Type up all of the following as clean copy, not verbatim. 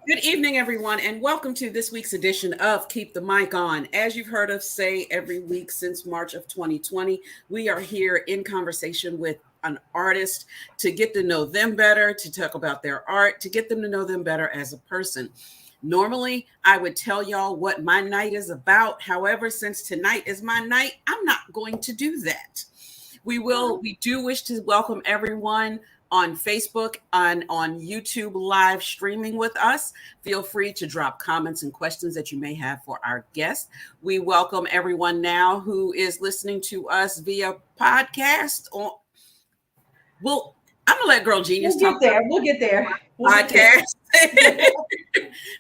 Good evening, everyone, and welcome to this week's edition of Keep the Mic On. As you've heard us say every week since March of 2020, we are here in conversation with an artist to get to know them better, to talk about their art, to get them to know them better as a person. Normally, I would tell y'all what my night is about. However, since tonight is my night, I'm not going to do that. We do wish to welcome everyone on Facebook and on YouTube live streaming with us. Feel free to drop comments and questions that you may have for our guests. We welcome everyone now who is listening to us via podcast. Well, I'm gonna let Girl Genius We'll get talk there. We'll get there. about podcast.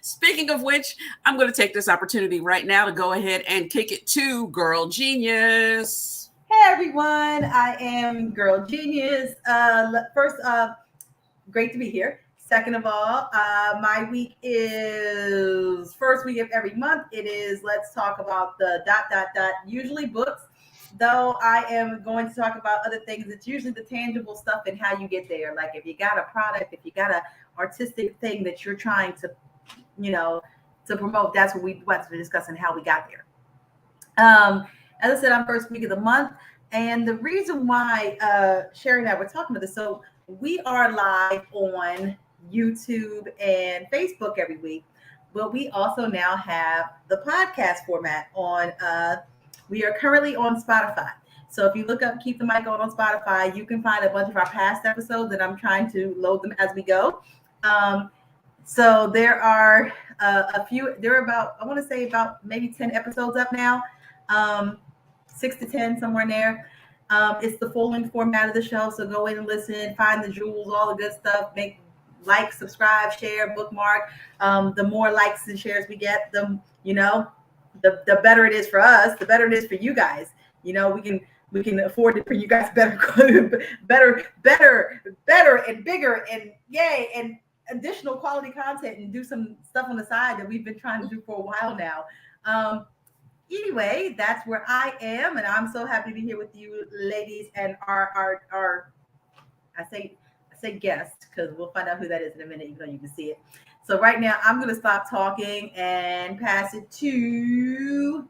Speaking of which, I'm going to take this opportunity right now to go ahead and kick it to Girl Genius. Hey everyone, I am Girl Genius. First, great to be here. Second of all, my week is first week of every month. It is let's talk about the ... Usually books, though I am going to talk about other things. It's usually the tangible stuff and how you get there. Like if you got a product, if you got a artistic thing that you're trying to, to promote, that's what we're discussing how we got there. As I said, I'm first week of the month. And the reason why Sherry and I were talking about this, so we are live on YouTube and Facebook every week, but we also now have the podcast format on, we are currently on Spotify. So if you look up Keep the Mic On Spotify, you can find a bunch of our past episodes, and I'm trying to load them as we go. So there are a few, there are about, I want to say about maybe 10 episodes up now. 6 to 10, somewhere in there. It's the full-length format of the show, so go in and listen, find the jewels, all the good stuff. Make like, subscribe, share, bookmark. The more likes and shares we get, the better it is for us. The better it is for you guys. We can afford to bring you guys better, and bigger, and yay, and additional quality content, and do some stuff on the side that we've been trying to do for a while now. Anyway, that's where I am, and I'm so happy to be here with you, ladies, and our I say guest, because we'll find out who that is in a minute, even though you can see it. So right now, I'm going to stop talking and pass it to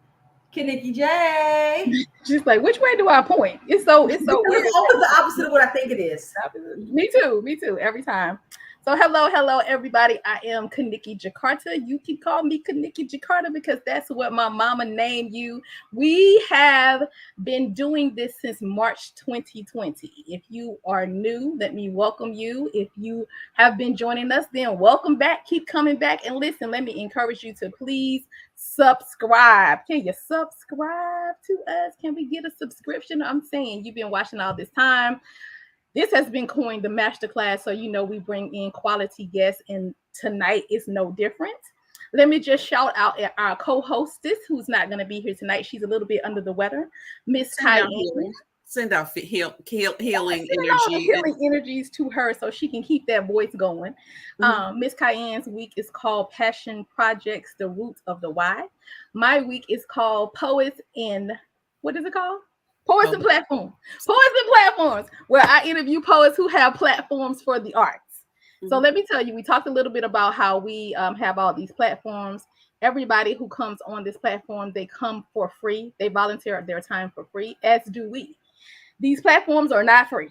Kaniki J. She's like, which way do I point? It's so weird. It's always the opposite of what I think it is. Me too, every time. So hello, everybody. I am Kaniki Jakarta. You can call me Kaniki Jakarta because that's what my mama named you. We have been doing this since March 2020. If you are new, let me welcome you. If you have been joining us, then welcome back. Keep coming back and listen. Let me encourage you to please subscribe. Can you subscribe to us? Can we get a subscription? I'm saying you've been watching all this time. This has been coined the masterclass, so we bring in quality guests, and tonight is no different. Let me just shout out at our co-hostess, who's not going to be here tonight. She's a little bit under the weather, Miss Cayenne. Send out healing energy, healing energies to her, so she can keep that voice going. Miss Cayenne's week is called Passion Projects: The Root of the Why. My week is called Poets in, what is it called? Poets and Platforms. Poets and Platforms, where I interview poets who have platforms for the arts. So let me tell you, we talked a little bit about how we have all these platforms. Everybody who comes on this platform, they come for free. They volunteer their time for free, as do we. These platforms are not free.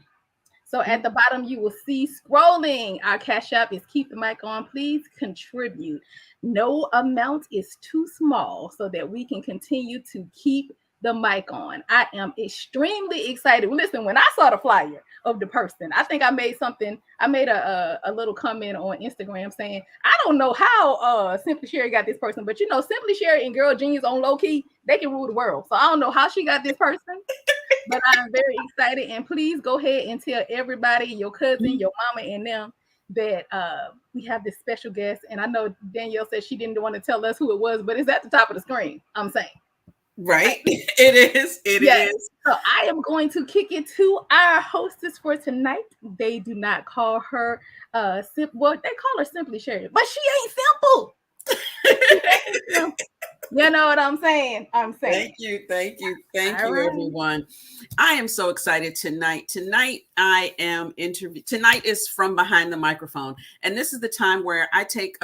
So at the bottom, you will see scrolling. Our Cash App is Keep the Mic On. Please contribute. No amount is too small so that we can continue to keep the mic on. I am extremely excited. Listen, when I saw the flyer of the person, I think I made a little comment on Instagram saying, I don't know how Simply Sherry got this person, but Simply Sherry and Girl Genius on low key, they can rule the world. So I don't know how she got this person, but I'm very excited. And please go ahead and tell everybody, your cousin, your mama, and them, that we have this special guest. And I know Danielle said she didn't want to tell us who it was, but it's at the top of the screen. I'm saying. Right. It is. It is. So I am going to kick it to our hostess for tonight. They do not call her they call her Simply Sherry, but she ain't simple. You know what I'm saying? Thank you, All right. everyone. I am so excited tonight. Tonight is from behind the microphone, and this is the time where I take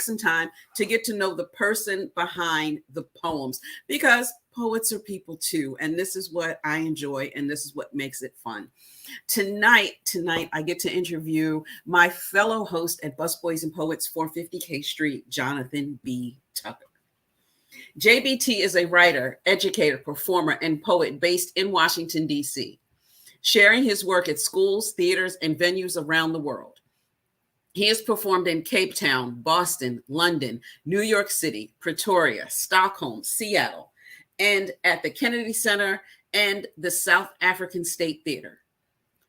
some time to get to know the person behind the poems, because poets are people too, and this is what I enjoy, and this is what makes it fun. Tonight, I get to interview my fellow host at Busboys and Poets 450 K Street, Jonathon B. Tucker. JBT is a writer, educator, performer, and poet based in Washington, D.C., sharing his work at schools, theaters, and venues around the world. He has performed in Cape Town, Boston, London, New York City, Pretoria, Stockholm, Seattle, and at the Kennedy Center and the South African State Theater.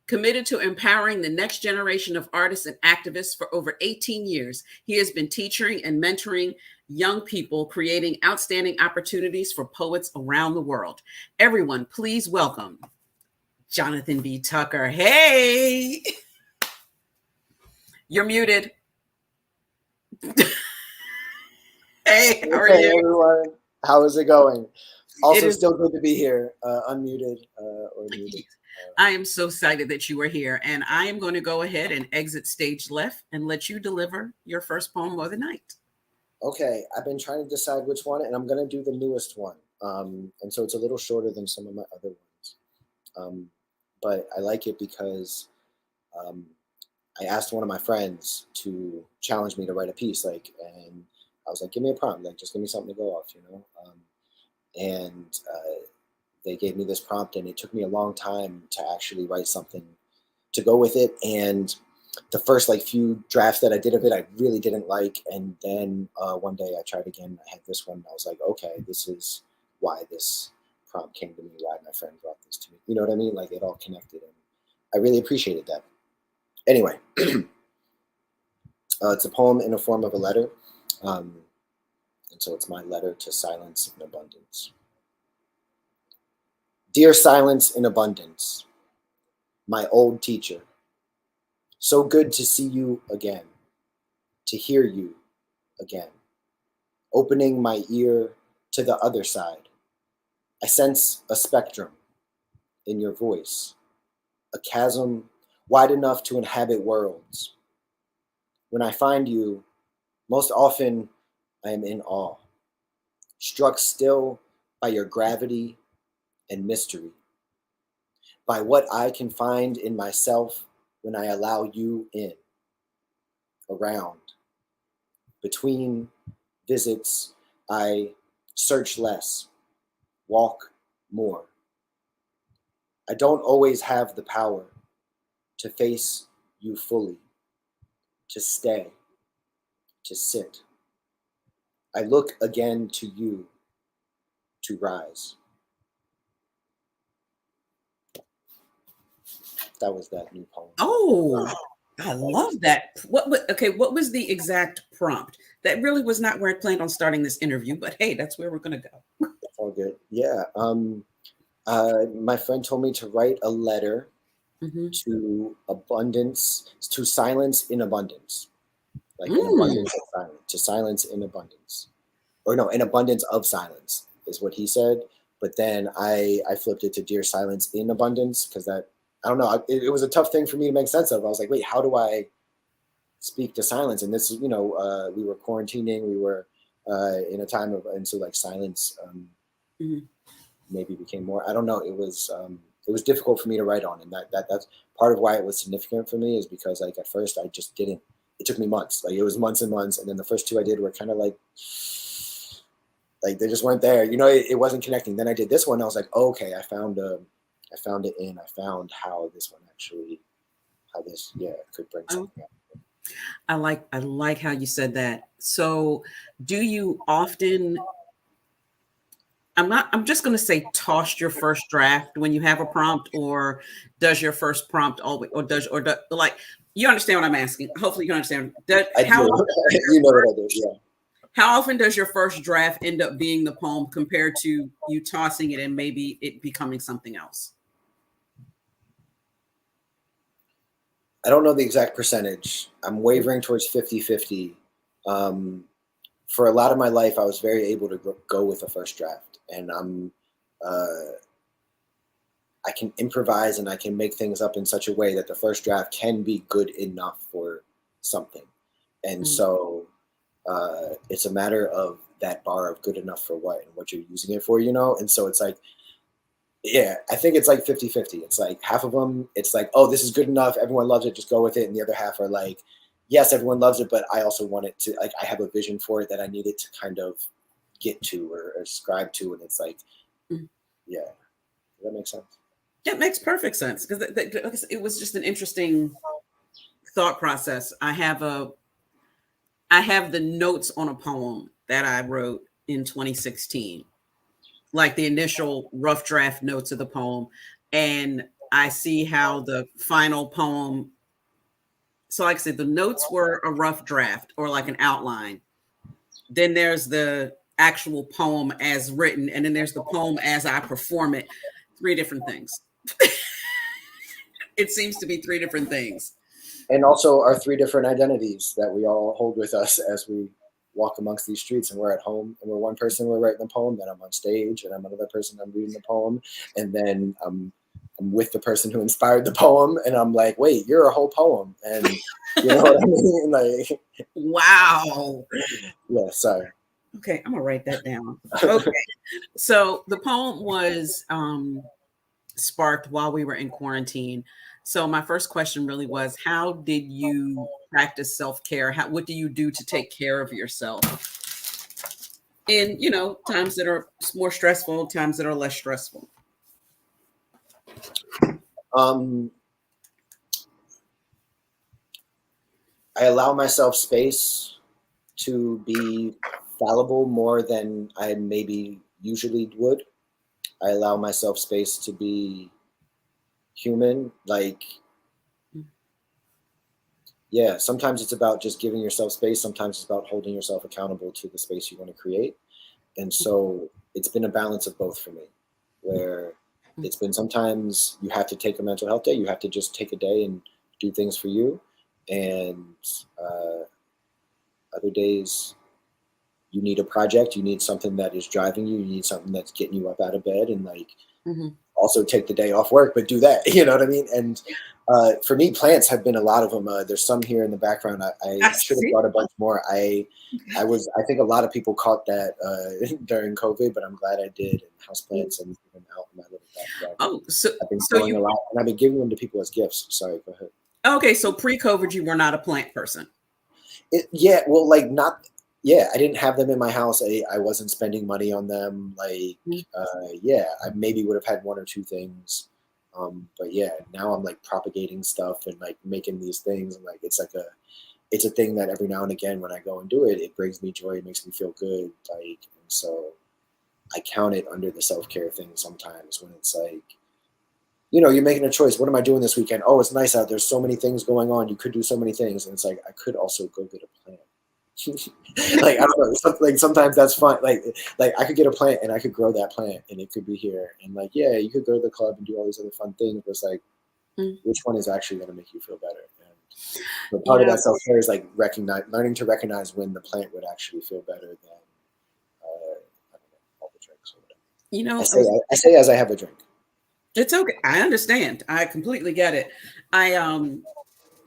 Committed to empowering the next generation of artists and activists for over 18 years, he has been teaching and mentoring young people, creating outstanding opportunities for poets around the world. Everyone, please welcome Jonathon B. Tucker. Hey! You're muted. Hey, how are you? Everyone. How is it going? Also, still good to be here, unmuted or muted. I am so excited that you are here, and I am going to go ahead and exit stage left and let you deliver your first poem of the night. Okay, I've been trying to decide which one, and I'm going to do the newest one. And so it's a little shorter than some of my other ones. But I like it because I asked one of my friends to challenge me to write a piece, and I was like, give me a prompt, just give me something to go off, and they gave me this prompt, and it took me a long time to actually write something to go with it. And the first few drafts that I did of it, I really didn't like. And then one day I tried again. I had this one. And I was like, okay, this is why this prompt came to me, why my friend brought this to me. You know what I mean? It all connected. And I really appreciated that. Anyway, it's a poem in the form of a letter. And so it's my letter to silence in abundance. Dear silence in abundance, my old teacher, so good to see you again, to hear you again, opening my ear to the other side. I sense a spectrum in your voice, a chasm wide enough to inhabit worlds. When I find you, most often I am in awe, struck still by your gravity and mystery, by what I can find in myself when I allow you in, around. Between visits, I search less, walk more. I don't always have the power to face you fully, to stay, to sit. I look again to you to rise. That was that new poem. Oh, I love that. What was the exact prompt? That really was not where I planned on starting this interview, but hey, that's where we're going to go. That's all good. Yeah. My friend told me to write a letter to abundance, to silence in abundance. In abundance of silence, to silence in abundance. Or no, in abundance of silence is what he said. But then I flipped it to dear silence in abundance, because that, I don't know, it was a tough thing for me to make sense of. I was like, wait, how do I speak to silence? And this is, we were quarantining, we were in a time of, and so silence maybe became more, I don't know, it was difficult for me to write on. And that's part of why it was significant for me, is because at first I just didn't, it took me months, it was months and months. And then the first two I did were kind of they just weren't there, it wasn't connecting. Then I did this one, I was like, oh, okay, I found how this one actually, how this, could bring something up. I like how you said that. So do you often, I'm just going to say, toss your first draft when you have a prompt, or does your first prompt always, you understand what I'm asking? Hopefully you understand. I do. You know what I do, yeah. How often does your first draft end up being the poem compared to you tossing it and maybe it becoming something else? I don't know the exact percentage. I'm wavering towards 50-50. for a lot of my life, I was very able to go with a first draft, and I can improvise and I can make things up in such a way that the first draft can be good enough for something. And so it's a matter of that bar of good enough for what and what you're using it for, you know? And so it's like, yeah, I think it's like 50-50. It's like half of them, it's like, oh, this is good enough. Everyone loves it. Just go with it. And the other half are like, yes, everyone loves it, but I also want it to, like, I have a vision for it that I need it to kind of get to or ascribe to. And it's like, yeah, does that make sense? It makes perfect sense, because it was just an interesting thought process. I have the notes on a poem that I wrote in 2016, like the initial rough draft notes of the poem, and I see how the final poem. So, like I said, the notes were a rough draft or like an outline. Then there's the actual poem as written, and then there's the poem as I perform it. 3 different things. It seems to be 3 different things. And also our 3 different identities that we all hold with us as we walk amongst these streets, and we're at home, and we're one person, we're writing the poem, then I'm on stage, and I'm another person, I'm reading the poem, and then I'm with the person who inspired the poem, and I'm like, wait, you're a whole poem. And you know what I mean? Like, wow. Yeah, sorry. Okay, I'm gonna write that down. Okay. So the poem was sparked while we were in quarantine. So my first question really was, how did you practice self-care? What do you do to take care of yourself in, times that are more stressful, times that are less stressful? I allow myself space to be fallible more than I maybe usually would. I allow myself space to be human. Like, yeah, sometimes it's about just giving yourself space. Sometimes it's about holding yourself accountable to the space you want to create. And so it's been a balance of both for me, where it's been sometimes you have to take a mental health day. You have to just take a day and do things for you. And other days you need a project, you need something that is driving you, you need something that's getting you up out of bed, and like also take the day off work, but do that, you know what I mean? And for me, plants have been a lot of them. There's some here in the background. I should have brought a bunch more. I think a lot of people caught that during COVID, but I'm glad I did. And houseplants and even out in my little backyard. Oh, so I've been growing a lot, and I've been giving them to people as gifts. Sorry, go ahead. Okay, so pre-COVID, you were not a plant person. Yeah, well, like not. Yeah, I didn't have them in my house. I wasn't spending money on them. Like, yeah, I maybe would have had 1 or 2 things. But yeah, now I'm like propagating stuff and like making these things. And like, it's a thing that every now and again, when I go and do it, it brings me joy. It makes me feel good. Like, and so I count it under the self-care thing sometimes when it's like, you're making a choice. What am I doing this weekend? Oh, it's nice out. There's so many things going on. You could do so many things. And it's like, I could also go get a plant. Like, I don't know, like sometimes that's fun. Like I could get a plant and I could grow that plant and it could be here. And like, yeah, you could go to the club and do all these other fun things, but it's like, which one is actually going to make you feel better? And so part of that self-care is like learning to recognize when the plant would actually feel better than I don't know, all the drinks or whatever. I say as I have a drink. It's okay. I understand. I completely get it. I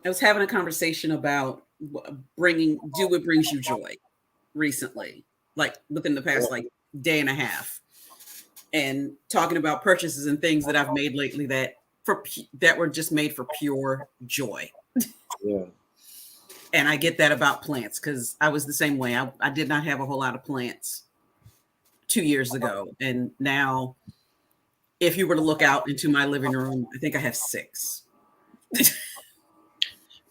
was having a conversation about what brings you joy recently, like within the past like day and a half, and talking about purchases and things that I've made lately that were just made for pure joy. Yeah. And I get that about plants because I was the same way. I did not have a whole lot of plants 2 years ago, and now if you were to look out into my living room, I think I have 6.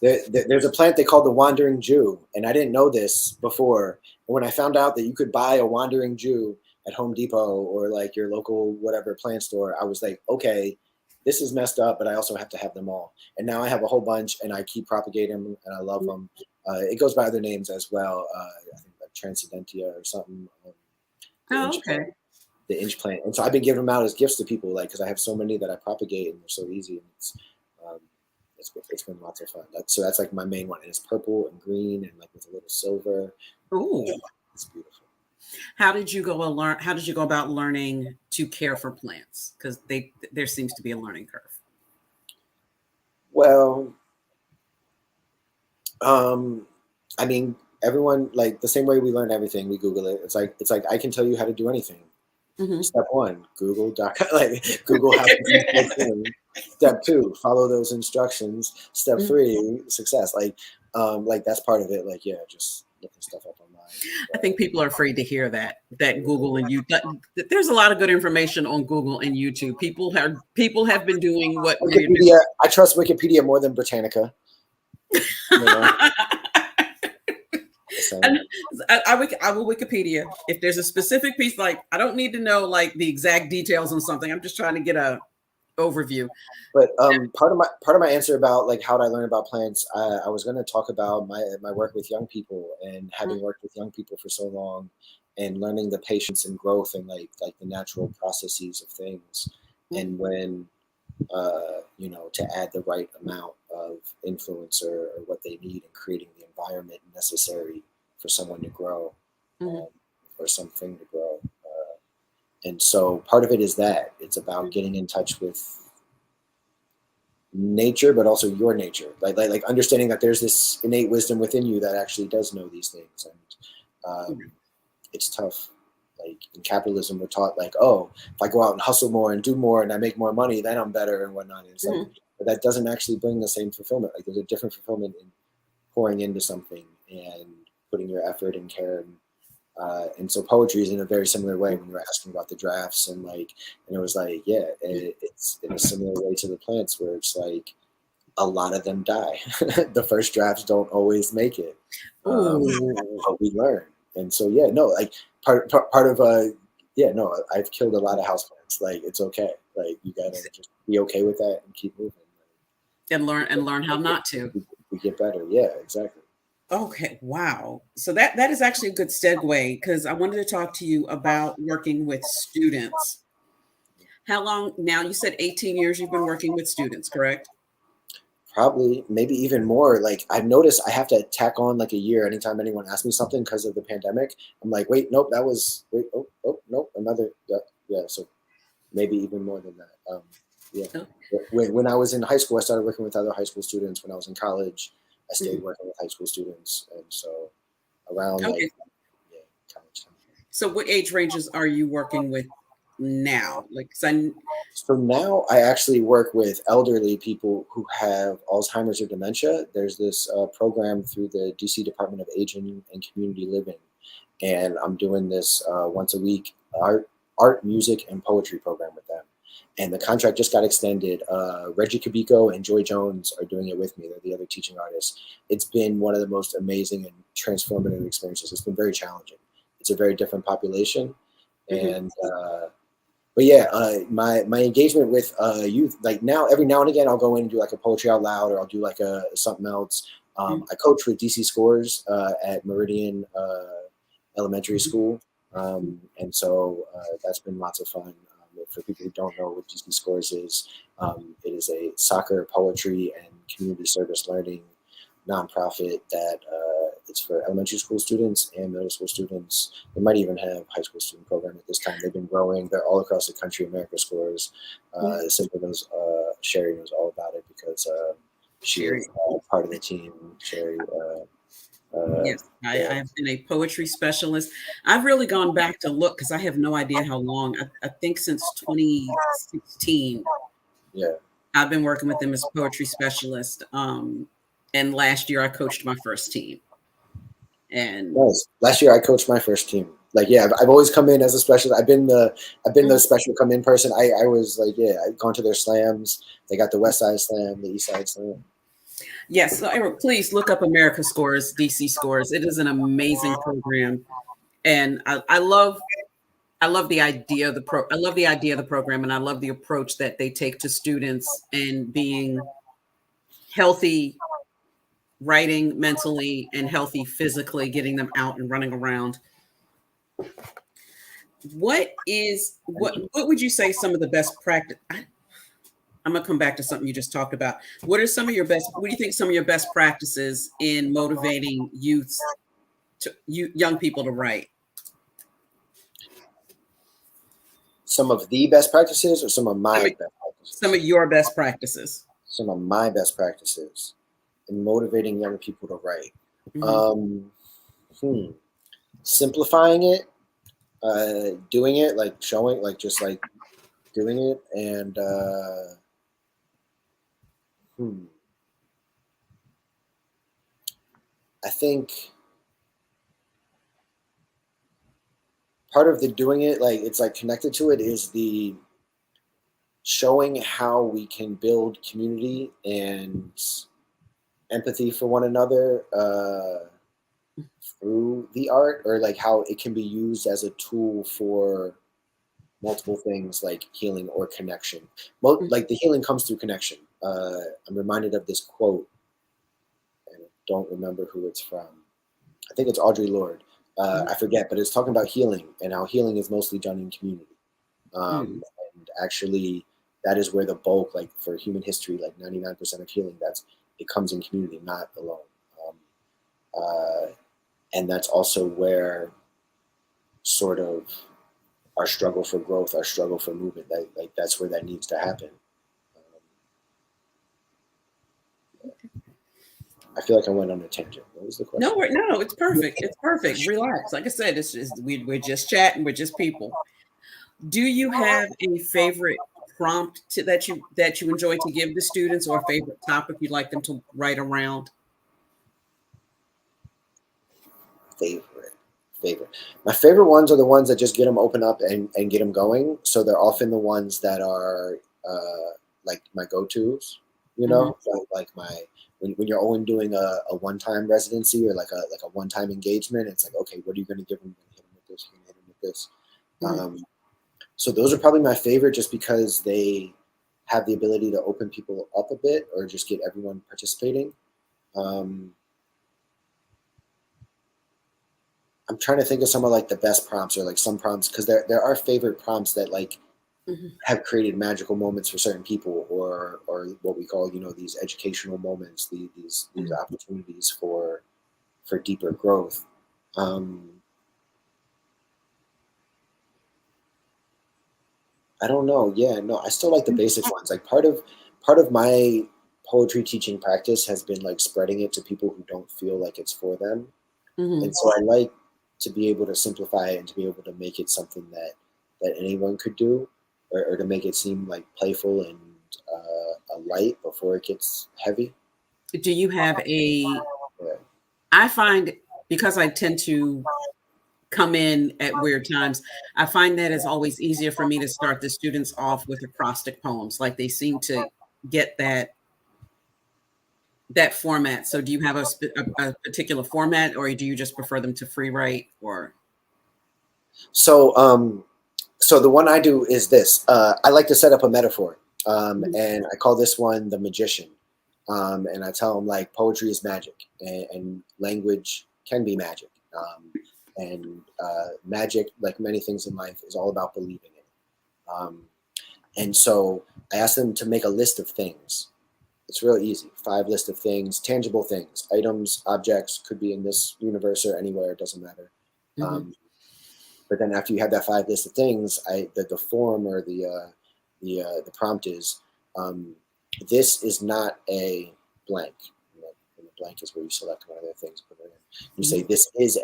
There's a plant they call the Wandering Jew, and I didn't know this before. And when I found out that you could buy a Wandering Jew at Home Depot or like your local whatever plant store, I was like, okay, this is messed up, but I also have to have them all. And now I have a whole bunch, and I keep propagating them, and I love them. It goes by other names as well. I think like Transcendentia or something. Okay. The inch plant, and so I've been giving them out as gifts to people, like because I have so many that I propagate, and they're so easy, and it's been lots of fun. So that's like my main one, and it's purple and green and like with a little silver. Ooh. It's beautiful. How did you go about learning to care for plants? Because there seems to be a learning curve. Well, I mean, everyone, like the same way we learn everything, we Google it. It's like I can tell you how to do anything. Mm-hmm. Step 1, Google.com, like Google how to do this thing. Step 2, follow those instructions. Step 3, success. Like that's part of it. Like, yeah, just looking stuff up online. I think people are afraid to hear that Google and YouTube. There's a lot of good information on Google and YouTube. People have been doing what we're doing. Wikipedia. I trust Wikipedia more than Britannica. You know? I will Wikipedia if there's a specific piece. Like, I don't need to know like the exact details on something. I'm just trying to get a overview. But part of my answer about like how did I learn about plants, I was going to talk about my work with young people, and having worked with young people for so long, and learning the patience and growth and like the natural processes of things, and when you know, to add the right amount of influencer or what they need, and creating the environment necessary for someone to grow, or something to grow. And so part of it is that it's about getting in touch with nature, but also your nature, like understanding that there's this innate wisdom within you that actually does know these things. And it's tough. Like in capitalism, we're taught like, oh, if I go out and hustle more and do more and I make more money, then I'm better and whatnot. And it's like, but that doesn't actually bring the same fulfillment. Like there's a different fulfillment in pouring into something and putting your effort and care. And so poetry is in a very similar way. When you were asking about the drafts, and it was like, yeah, it's in a similar way to the plants, where it's like a lot of them die. The first drafts don't always make it, but we learn. And so, yeah, no, like part of no, I've killed a lot of houseplants. Like it's okay. Like you gotta just be okay with that and keep moving. And learn how not to. We get better. Yeah, exactly. Okay, wow. So that is actually a good segue, because I wanted to talk to you about working with students. How long now? You said 18 years you've been working with students, correct? Probably, maybe even more. Like I've noticed I have to tack on like a year anytime anyone asks me something because of the pandemic. I'm like, wait, nope, nope, another, yeah. So maybe even more than that. Yeah. Oh. When I was in high school, I started working with other high school students. When I was in college, I stayed working with high school students, and so around college time. So what age ranges are you working with now? So now I actually work with elderly people who have Alzheimer's or dementia. There's this program through the DC Department of Aging and Community Living, and I'm doing this once a week art, music, and poetry program with them. And the contract just got extended. Reggie Cabico and Joy Jones are doing it with me. They're the other teaching artists. It's been one of the most amazing and transformative experiences. It's been very challenging. It's a very different population. And but yeah, my engagement with youth, like now, every now and again, I'll go in and do like a poetry out loud, or I'll do like something else. I coach with DC Scores at Meridian Elementary School. And so that's been lots of fun. For people who don't know what DC Scores is, it is a soccer, poetry, and community service learning nonprofit that it's for elementary school students and middle school students. They might even have high school student program at this time. They've been growing. They're all across the country. America Scores. Cynthia knows, Sherry knows all about it because she is part of the team. Sherry. Yes, I have been a poetry specialist. I've really gone back to look because I have no idea how long. I think since 2016. Yeah, I've been working with them as a poetry specialist. And last year I coached my first team. And last year I coached my first team. Like, yeah, I've always come in as a specialist. I've been the special come in person. I was like, yeah, I've gone to their slams. They got the West Side Slam, the East Side Slam. Yes, so please look up America Scores, DC Scores. It is an amazing program, and I love the idea of the program, and I love the approach that they take to students and being healthy, writing mentally, and healthy physically, getting them out and running around. What would you say some of the best practice? I'm gonna come back to something you just talked about. What do you think some of your best practices in motivating youths young people to write? Some of the best practices or some of my best practices? Some of your best practices. Some of my best practices in motivating young people to write. Simplifying it, doing it, like showing, like just like doing it, and I think part of the doing it, like it's like connected to it, is the showing how we can build community and empathy for one another through the art, or like how it can be used as a tool for multiple things like healing or connection. Like the healing comes through connection. I'm reminded of this quote, and I don't remember who it's from. I think it's Audre Lorde. I forget, but it's talking about healing and how healing is mostly done in community. And actually, that is where the bulk, like for human history, like 99% of healing, it comes in community, not alone. And that's also where sort of our struggle for growth, our struggle for movement, that's where that needs to happen. I feel like I went on a tangent. What was the question? No, it's perfect. It's perfect. Relax. Like I said, we're just chatting. We're just people. Do you have a favorite prompt that you enjoy to give the students, or a favorite topic you'd like them to write around? Favorite. My favorite ones are the ones that just get them open up and get them going. So they're often the ones that are like my go-tos, you know, like when you're only doing a one-time residency or like a one-time engagement, it's like, okay, what are you going to give them? You're going to hit them with this, you're going to hit them with this. So those are probably my favorite, just because they have the ability to open people up a bit or just get everyone participating. I'm trying to think of some of like the best prompts, or like some prompts, because there are favorite prompts that like have created magical moments for certain people, or what we call, you know, these educational moments, these opportunities for deeper growth. I don't know. Yeah, no, I still like the basic ones. Like part of my poetry teaching practice has been like spreading it to people who don't feel like it's for them. And so I like to be able to simplify it and to be able to make it something that anyone could do, or to make it seem like playful and light before it gets heavy. Do you have I find, because I tend to come in at weird times, I find that it's always easier for me to start the students off with acrostic poems. Like they seem to get that format. So do you have a particular format, or do you just prefer them to free write? Or so the one I do is this. I like to set up a metaphor, and I call this one the magician. And I tell them like poetry is magic, and language can be magic. And magic, like many things in life, is all about believing in it. And so I ask them to make a list of things. It's real easy. 5 list of things, tangible things, items, objects, could be in this universe or anywhere, it doesn't matter. But then after you have that 5 list of things, the form, or the prompt is, this is not a blank. And the blank is where you select one of the things, put it in. You say this is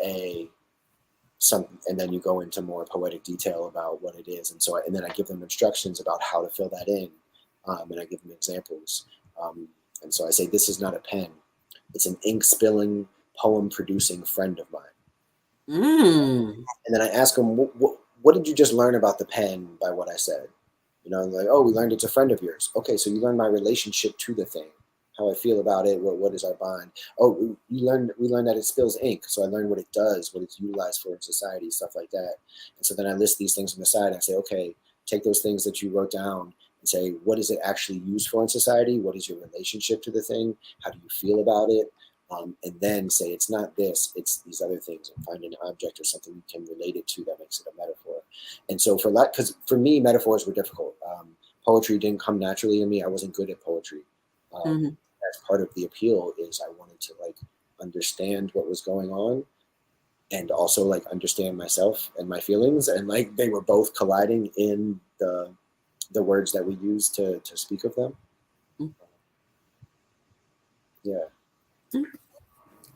something, and then you go into more poetic detail about what it is. And then I give them instructions about how to fill that in, and I give them examples. And so I say, this is not a pen. It's an ink spilling, poem producing friend of mine. And then I ask them, what did you just learn about the pen by what I said? You know, like, oh, we learned it's a friend of yours. Okay, so you learned my relationship to the thing, how I feel about it, what is our bond. Oh, we learned that it spills ink, so I learned what it does, what it's utilized for in society, stuff like that. And so then I list these things on the side, and I say, okay, take those things that you wrote down and say, what is it actually used for in society? What is your relationship to the thing? How do you feel about it? And then say, it's not this, it's these other things, and find an object or something you can relate it to that makes it a metaphor. And so because for me, metaphors were difficult. Poetry didn't come naturally to me. I wasn't good at poetry. As part of the appeal is I wanted to like understand what was going on. and also like understand myself and my feelings, and like they were both colliding in the words that we use to speak of them. Yeah.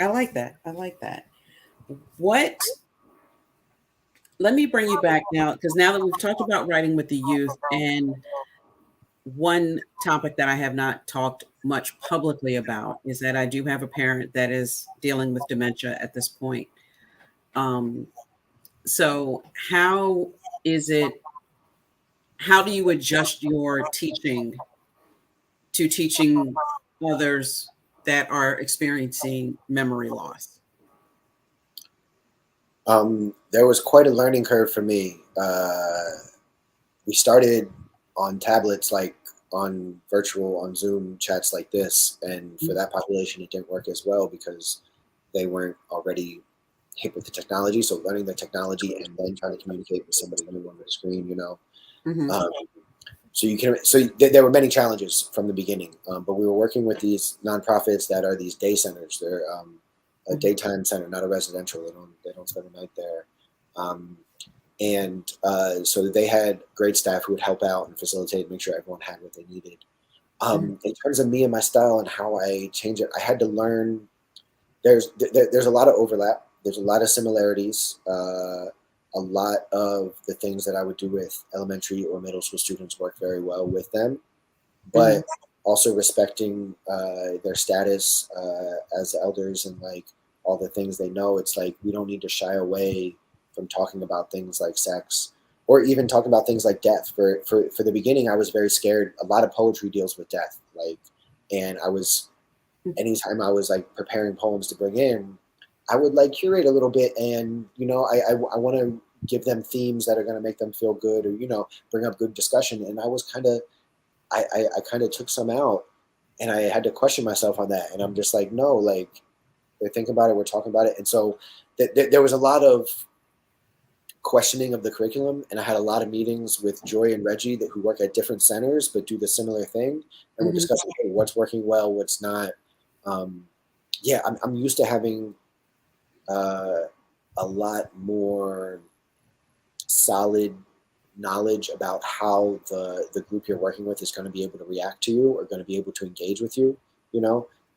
I like that. I like that. Let me bring you back now, because now that we've talked about writing with the youth, and one topic that I have not talked much publicly about is that I do have a parent that is dealing with dementia at this point. So how do you adjust your teaching to teaching others that are experiencing memory loss? There was quite a learning curve for me. We started on tablets, like on Zoom chats like this. And for that population, it didn't work as well because they weren't already hip with the technology. So learning the technology and then trying to communicate with somebody new on the screen, there were many challenges from the beginning. But we were working with these nonprofits that are these day centers. They're a daytime center, not a residential. They don't spend the night there. So they had great staff who would help out and facilitate, make sure everyone had what they needed. In terms of me and my style and how I change it, I had to learn. There's a lot of overlap. There's a lot of similarities. A lot of the things that I would do with elementary or middle school students work very well with them, but also respecting their status as elders and like all the things they know. It's like we don't need to shy away from talking about things like sex or even talking about things like death. For the beginning, I was very scared. A lot of poetry deals with death, and I was, anytime I was like preparing poems to bring in, I would like curate a little bit, and I want to give them themes that are going to make them feel good, or bring up good discussion. And I was I kind of took some out, and I had to question myself on that. And I'm just like, no, like they're thinking about it, we're talking about it. And so there was a lot of questioning of the curriculum, and I had a lot of meetings with Joy and Reggie who work at different centers but do the similar thing, and we're discussing, hey, what's working well, what's not. I'm used to having a lot more solid knowledge about how the group you're working with is going to be able to react to you or going to be able to engage with you.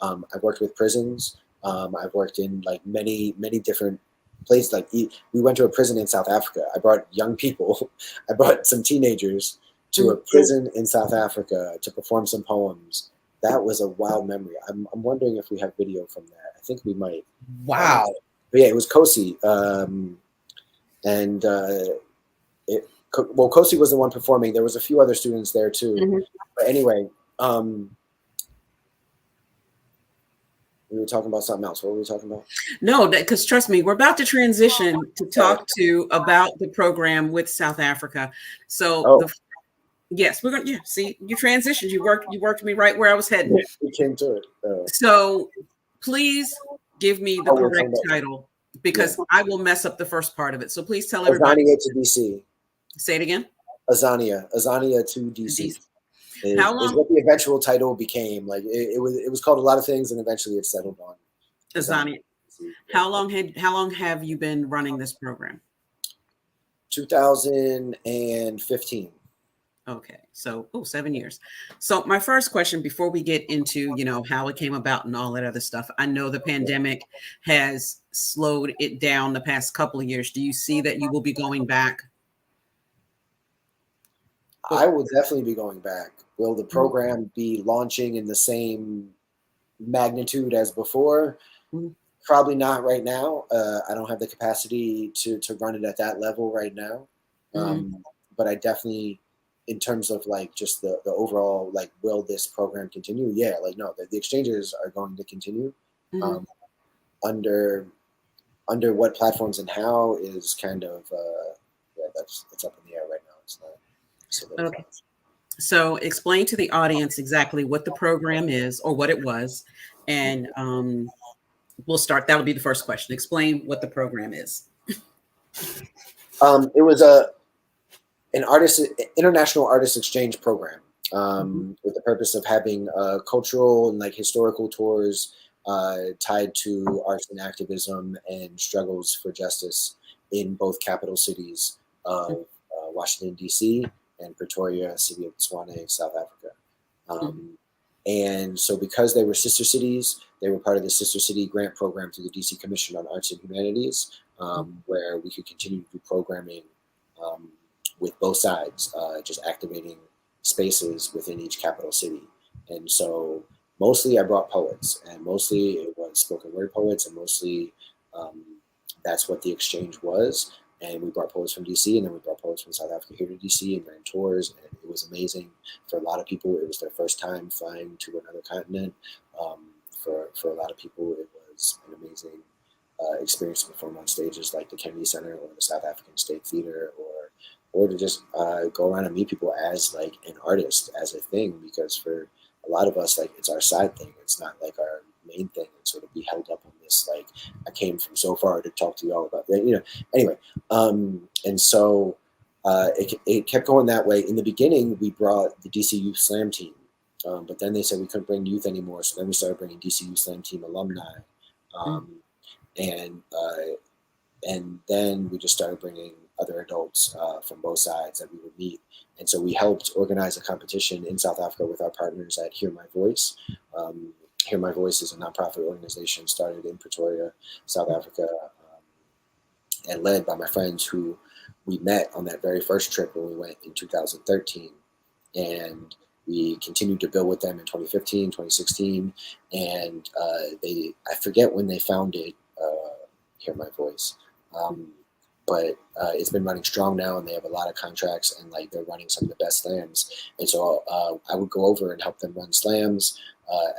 I've worked with prisons. I've worked in like many different places. Like we went to a prison in South Africa. I brought young people. I brought some teenagers to a prison in South Africa to perform some poems. That was a wild memory. I'm wondering if we have video from that. I think we might. Wow. But yeah, it was Kosi. Kosi was the one performing. There was a few other students there too. But anyway, we were talking about something else. What were we talking about? No, because trust me, we're about to transition to talk about the program with South Africa. So yes, we're gonna. Yeah, see, you transitioned. You worked me right where I was heading. We came to it. So please give me the correct title, because I will mess up the first part of it. So please tell everybody. Azania to DC. Say it again. Azania to DC. How long? Is what the eventual title became. Like it was called a lot of things, and eventually it settled on Azania. How long have you been running this program? 2015. Okay, so 7 years. So my first question, before we get into how it came about and all that other stuff, I know the pandemic has slowed it down the past couple of years. Do you see that you will be going back? I will definitely be going back. Will the program be launching in the same magnitude as before? Probably not right now. I don't have the capacity to run it at that level right now. But I definitely, in terms of like just the overall, like, will this program continue? Yeah, like no, the exchanges are going to continue. Under what platforms and how is kind of it's up in the air right now. It's not. Okay. So explain to the audience exactly what the program is, or what it was, and we'll start. That'll be the first question. Explain what the program is. It was an international artist exchange program with the purpose of having cultural and like historical tours tied to arts and activism and struggles for justice in both capital cities of Washington, D.C. and Pretoria, city of Botswana, South Africa. And so because they were sister cities, they were part of the Sister City Grant Program through the DC Commission on Arts and Humanities, where we could continue to do programming with both sides, just activating spaces within each capital city. And so mostly I brought poets, and mostly it was spoken word poets, and mostly that's what the exchange was. And we brought poets from DC, and then we brought poets from South Africa here to DC and ran tours, and it was amazing. For a lot of people, it was their first time flying to another continent. For a lot of people, it was an amazing experience to perform on stages like the Kennedy Center or the South African State Theater, or to just go around and meet people as like an artist, as a thing, because for a lot of us, like, it's our side thing. It's not like our main thing, and sort of be held up on this, like, I came from so far to talk to you all about that, anyway. And so it kept going that way. In the beginning, we brought the DC Youth Slam team, but then they said we couldn't bring youth anymore, so then we started bringing DC Youth Slam team alumni, and then we just started bringing other adults from both sides that we would meet. And so we helped organize a competition in South Africa with our partners at Hear My Voice. Hear My Voice is a nonprofit organization started in Pretoria, South Africa, and led by my friends who we met on that very first trip when we went in 2013. And we continued to build with them in 2015, 2016. And I forget when they founded Hear My Voice. But it's been running strong now, and they have a lot of contracts, and like they're running some of the best slams. And so I would go over and help them run slams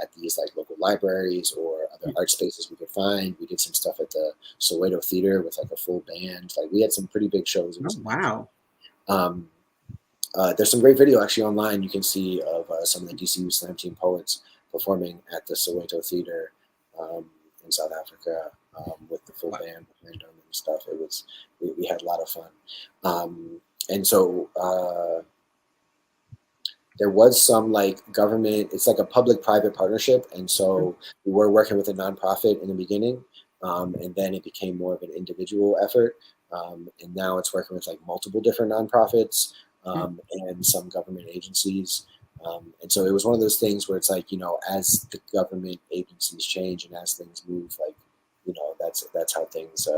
at these like local libraries or other art spaces we could find. We did some stuff at the Soweto Theater with like a full band. Like we had some pretty big shows. Oh, wow. There's some great video actually online you can see of some of the DCU Slam Team poets performing at the Soweto Theater in South Africa with the full band behind them and stuff. It was we had a lot of fun, and so there was some like government. It's like a public-private partnership, and so we were working with a nonprofit in the beginning, and then it became more of an individual effort, and now it's working with like multiple different nonprofits and some government agencies. And so it was one of those things where it's like, as the government agencies change and as things move, like, that's how things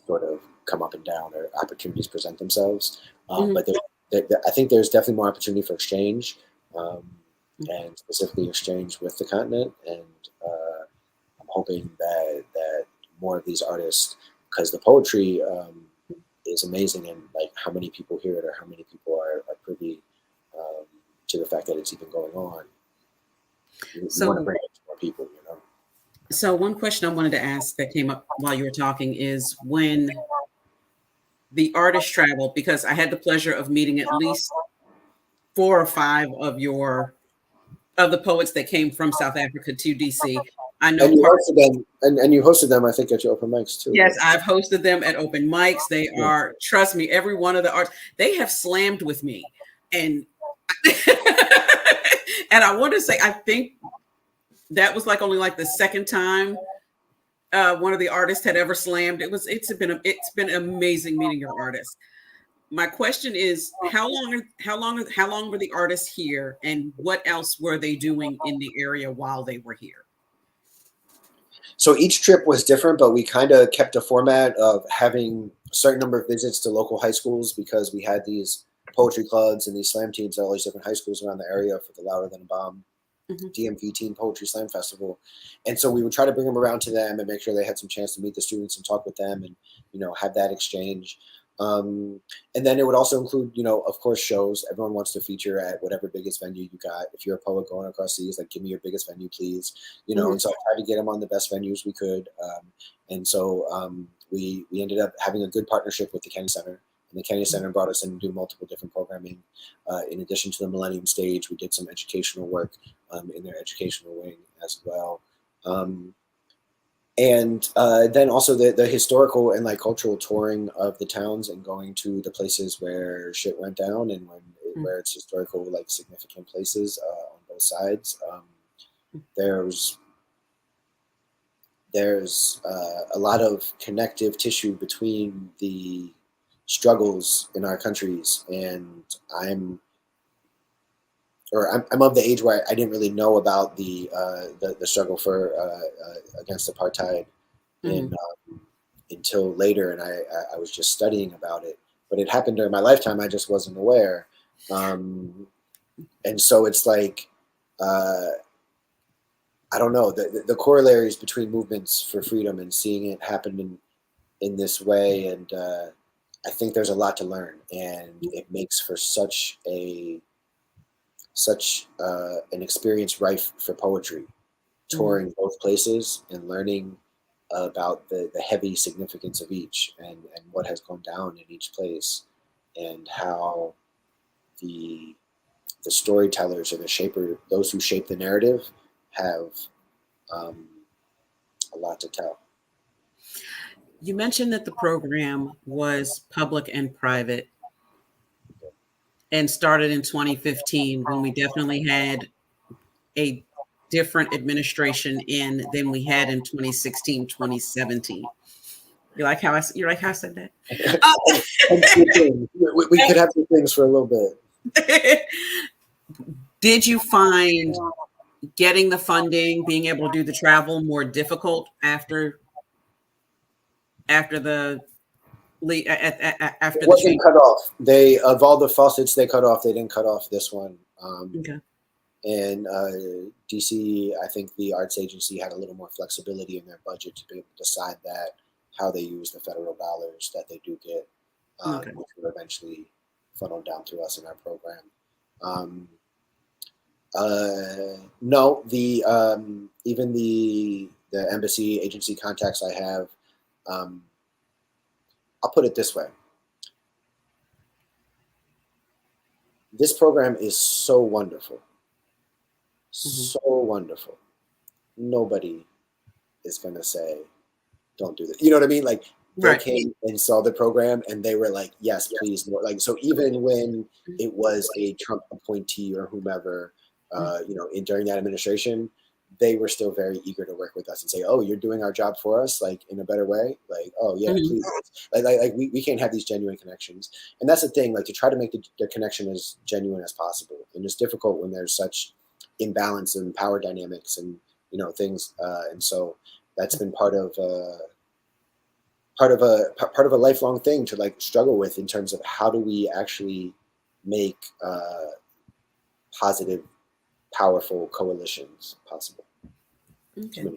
sort of come up and down, or opportunities present themselves. But I think there's definitely more opportunity for exchange, and specifically exchange with the continent. And I'm hoping that more of these artists, because the poetry is amazing, and like how many people hear it or how many people are privy to the fact that it's even going on. You want to bring it to more people, So one question I wanted to ask that came up while you were talking is when the artists travel, because I had the pleasure of meeting at least 4 or 5 of the poets that came from South Africa to DC. I know and you hosted them, and you hosted them, I think, at your open mics too. Yes, I've hosted them at open mics. They are, trust me, every one of the artists, they have slammed with me. And and I want to say, I think that was like only like the second time one of the artists had ever slammed. It's been amazing meeting your artists. My question is, how long were the artists here, and what else were they doing in the area while they were here? So each trip was different, but we kind of kept a format of having a certain number of visits to local high schools, because we had these poetry clubs and these slam teams at all these different high schools around the area for the Louder Than a Bomb DMV Teen Poetry Slam Festival. And so we would try to bring them around to them and make sure they had some chance to meet the students and talk with them and, have that exchange. And then it would also include, of course, shows. Everyone wants to feature at whatever biggest venue you got. If you're a poet going across seas, like, give me your biggest venue, please. And so I tried to get them on the best venues we could. And so we ended up having a good partnership with the Kennedy Center. And the Kennedy Center brought us in to do multiple different programming. In addition to the Millennium Stage, we did some educational work in their educational wing as well. And then also the historical and like cultural touring of the towns and going to the places where shit went down and where it's historical, like significant places on both sides. There's there's a lot of connective tissue between the struggles in our countries, and I'm of the age where I didn't really know about the struggle for against apartheid in until later, and I was just studying about it. But it happened during my lifetime. I just wasn't aware, and so it's like I don't know the corollaries between movements for freedom and seeing it happen in this way, and I think there's a lot to learn, and it makes for such an experience rife for poetry, touring both places and learning about the heavy significance of each, and what has gone down in each place, and how the storytellers or those who shape the narrative have a lot to tell. You mentioned that the program was public and private and started in 2015 when we definitely had a different administration than we had in 2016, 2017. You like how I said that? We could have two things for a little bit. Did you find getting the funding, being able to do the travel more difficult after the it wasn't cut off? They, of all the faucets they cut off, they didn't cut off this one. Okay. And DC, I think the arts agency had a little more flexibility in their budget to be able to decide that how they use the federal dollars that they do get, which will eventually funnel down to us in our program. No, even the embassy agency contacts I have, I'll put it this way. This program is so wonderful. So wonderful. Nobody is going to say, don't do this. You know what I mean? Like, they came and saw the program and they were like, yes, please. Like, so even when it was a Trump appointee or whomever, during that administration, they were still very eager to work with us and say, oh, you're doing our job for us, like, in a better way. Like, oh yeah, please. Like we can't have these genuine connections. And that's the thing, like, to try to make the connection as genuine as possible. And it's difficult when there's such imbalance in power dynamics and, things. And so that's been part of a lifelong thing to, like, struggle with in terms of how do we actually make positive, powerful coalitions possible. Okay.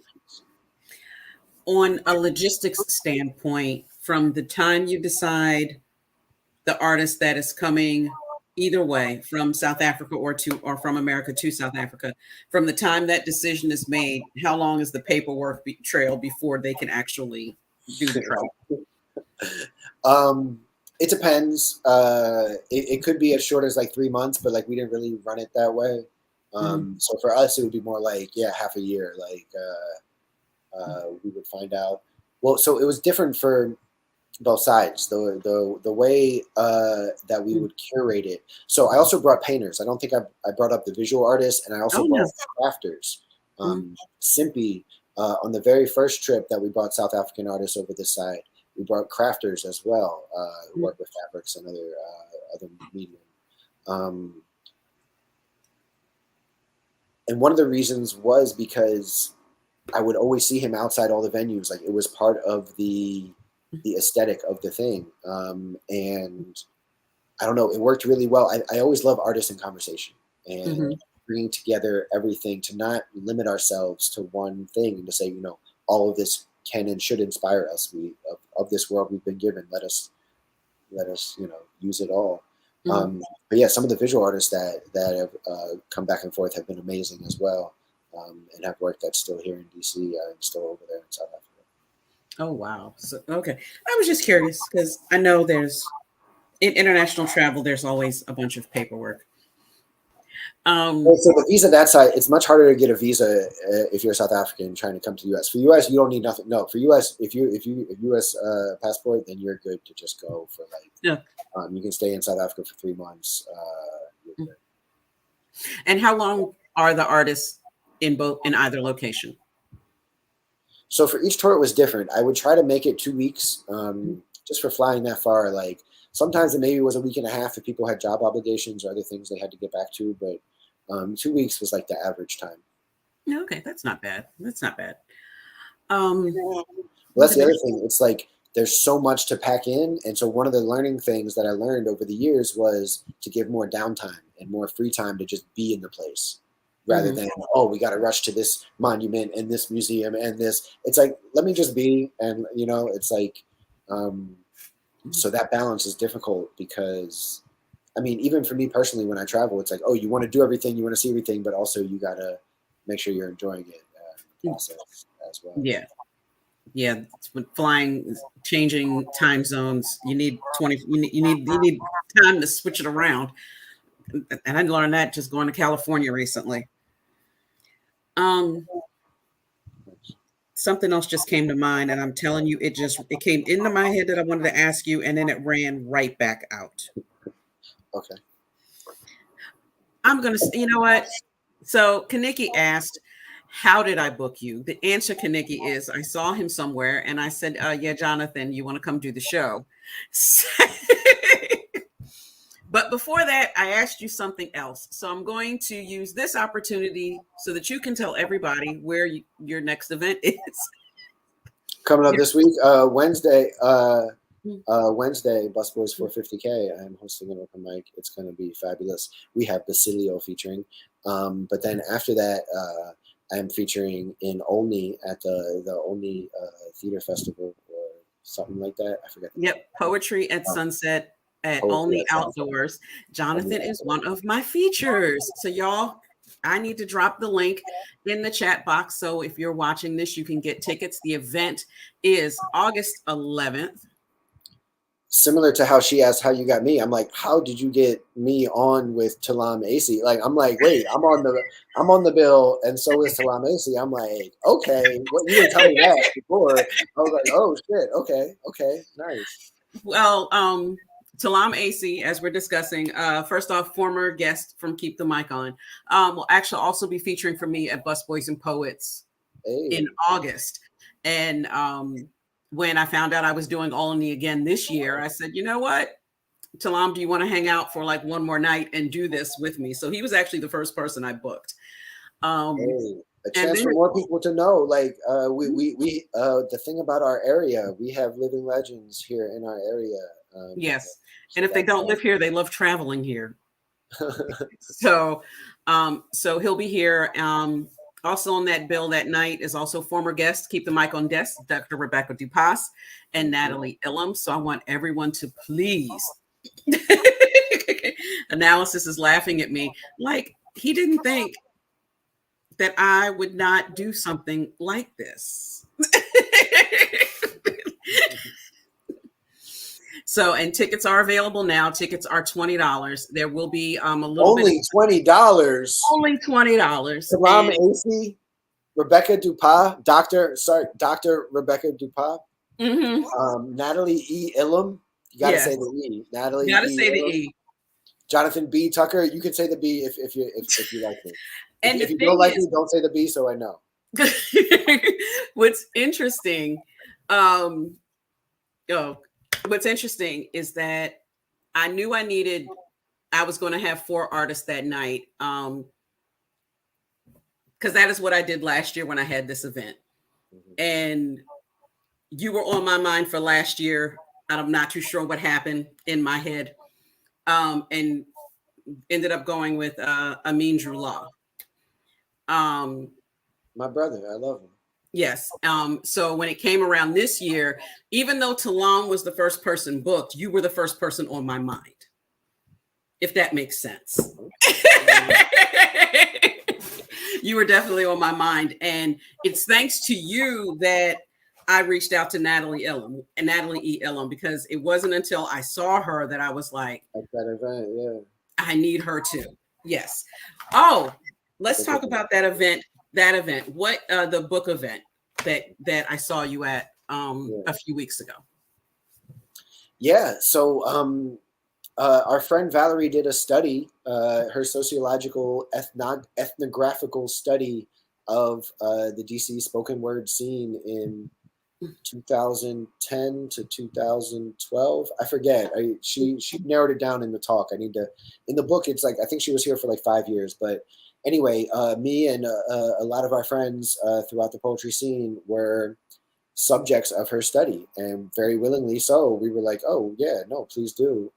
On a logistics standpoint, from the time you decide the artist that is coming either way from South Africa or from America to South Africa, from the time that decision is made, how long is the paperwork trail before they can actually do the travel? It depends. It could be as short as like 3 months, but, like, we didn't really run it that way. So for us, it would be more like, half a year. Like, we would find out. Well, so it was different for both sides. The way that we would curate it. So I also brought painters. I don't think I brought up the visual artists, and I also brought crafters. Simpy, on the very first trip that we brought South African artists over this side, we brought crafters as well, who work with fabrics and other medium. And one of the reasons was because I would always see him outside all the venues. Like, it was part of the aesthetic of the thing. And I don't know, it worked really well. I always love artists in conversation and bringing together everything, to not limit ourselves to one thing and to say, all of this can and should inspire us. Of this world we've been given, let us use it all. But yeah, some of the visual artists that have come back and forth have been amazing as well, and have work that's still here in DC and still over there in South Africa. Oh wow! So, okay, I was just curious because I know there's in international travel, there's always a bunch of paperwork. So the visa that side, it's much harder to get a visa if you're a South African trying to come to the U.S. For U.S., you don't need nothing. No, for U.S., if you U.S. Passport, then you're good to just go for you can stay in South Africa for 3 months. And how long are the artists in either location? So for each tour, it was different. I would try to make it 2 weeks, just for flying that far. Like sometimes it maybe was a week and a half if people had job obligations or other things they had to get back to. But 2 weeks was like the average time. Okay, that's not bad. That's not bad. Well, that's the other thing. It's like there's so much to pack in. And so one of the learning things that I learned over the years was to give more downtime and more free time to just be in the place rather than, oh, we got to rush to this monument and this museum and this. It's like, let me just be. And, you know, it's like, so that balance is difficult because, I mean, even for me personally, when I travel, it's like, oh, you want to do everything, you want to see everything, but also you got to make sure you're enjoying it process as well. Yeah. Yeah, with flying, changing time zones, you need 20. You need time to switch it around, and I learned that just going to California recently. Something else just came to mind, and I'm telling you, it came into my head that I wanted to ask you, and then it ran right back out. Okay. I'm gonna, you know what? So Kaniki asked, how did I book you? The answer, Kaniki, is I saw him somewhere and I said, yeah, Jonathon, you want to come do the show? But before that, I asked you something else. So I'm going to use this opportunity so that you can tell everybody where your next event is. Coming up this week, Wednesday, Busboys 450K. I'm hosting an open mic. It's going to be fabulous. We have Basilio featuring. But then after that, I'm featuring in Olney at the Olney Theater Festival or something like that. I forget. Yep, Poetry at Sunset at Olney Outdoors. Jonathon is one of my features. So y'all, I need to drop the link in the chat box. So if you're watching this, you can get tickets. The event is August 11th. Similar to how she asked how you got me, I'm like, how did you get me on with Talam Acey? Like, I'm like, wait, I'm on the bill, and so is Talam Acey. I'm like, okay, what, you didn't tell me that before. I was like, oh shit, okay, nice. Well, Talam Acey, as we're discussing, first off, former guest from Keep the Mic On, will actually also be featuring for me at Busboys and Poets in August, and when I found out I was doing Olney again this year, I said, you know what, Talam, do you want to hang out for like one more night and do this with me? So he was actually the first person I booked. A chance for more people to know. Like we the thing about our area, we have living legends here in our area. Yes, and if they don't live here, they love traveling here. So he'll be here. Also on that bill that night is also former guest, Keep the Mic On Desk, Dr. Rebecca Dupas and Natalie Ilum. So I want everyone to please. Analysis is laughing at me. Like, he didn't think that I would not do something like this. So, and tickets are available now. Tickets are $20. There will be a little only $20. Only $20. Talam Acey, Rebecca Dupas, Dr. Rebecca Dupas, Natalie E. Ilum. You gotta say the E. Natalie. You gotta say the E. Jonathon B. Tucker. You can say the B if you like me. And if you don't like me, don't say the B, so I know. What's interesting, what's interesting is that I knew I was going to have 4 artists that night, because that is what I did last year when I had this event. And you were on my mind for last year. I'm not too sure what happened in my head, and ended up going with Amin Drullah. My brother, I love him. Yes. So when it came around this year, even though Talam was the first person booked, you were the first person on my mind, if that makes sense. You were definitely on my mind. And it's thanks to you that I reached out to Natalie E. Ilum, because it wasn't until I saw her that I was like, at that event, yeah, I need her too. Yes. Oh, let's talk about that event. What the book event that I saw you at a few weeks ago. Yeah. So our friend Valerie did a study, her sociological ethnographical study of the DC spoken word scene in 2010 to 2012. I forget. She narrowed it down in the talk. In the book, it's like, I think she was here for like 5 years. But anyway, me and a lot of our friends throughout the poetry scene were subjects of her study, and very willingly so. We were like, oh yeah, no, please do.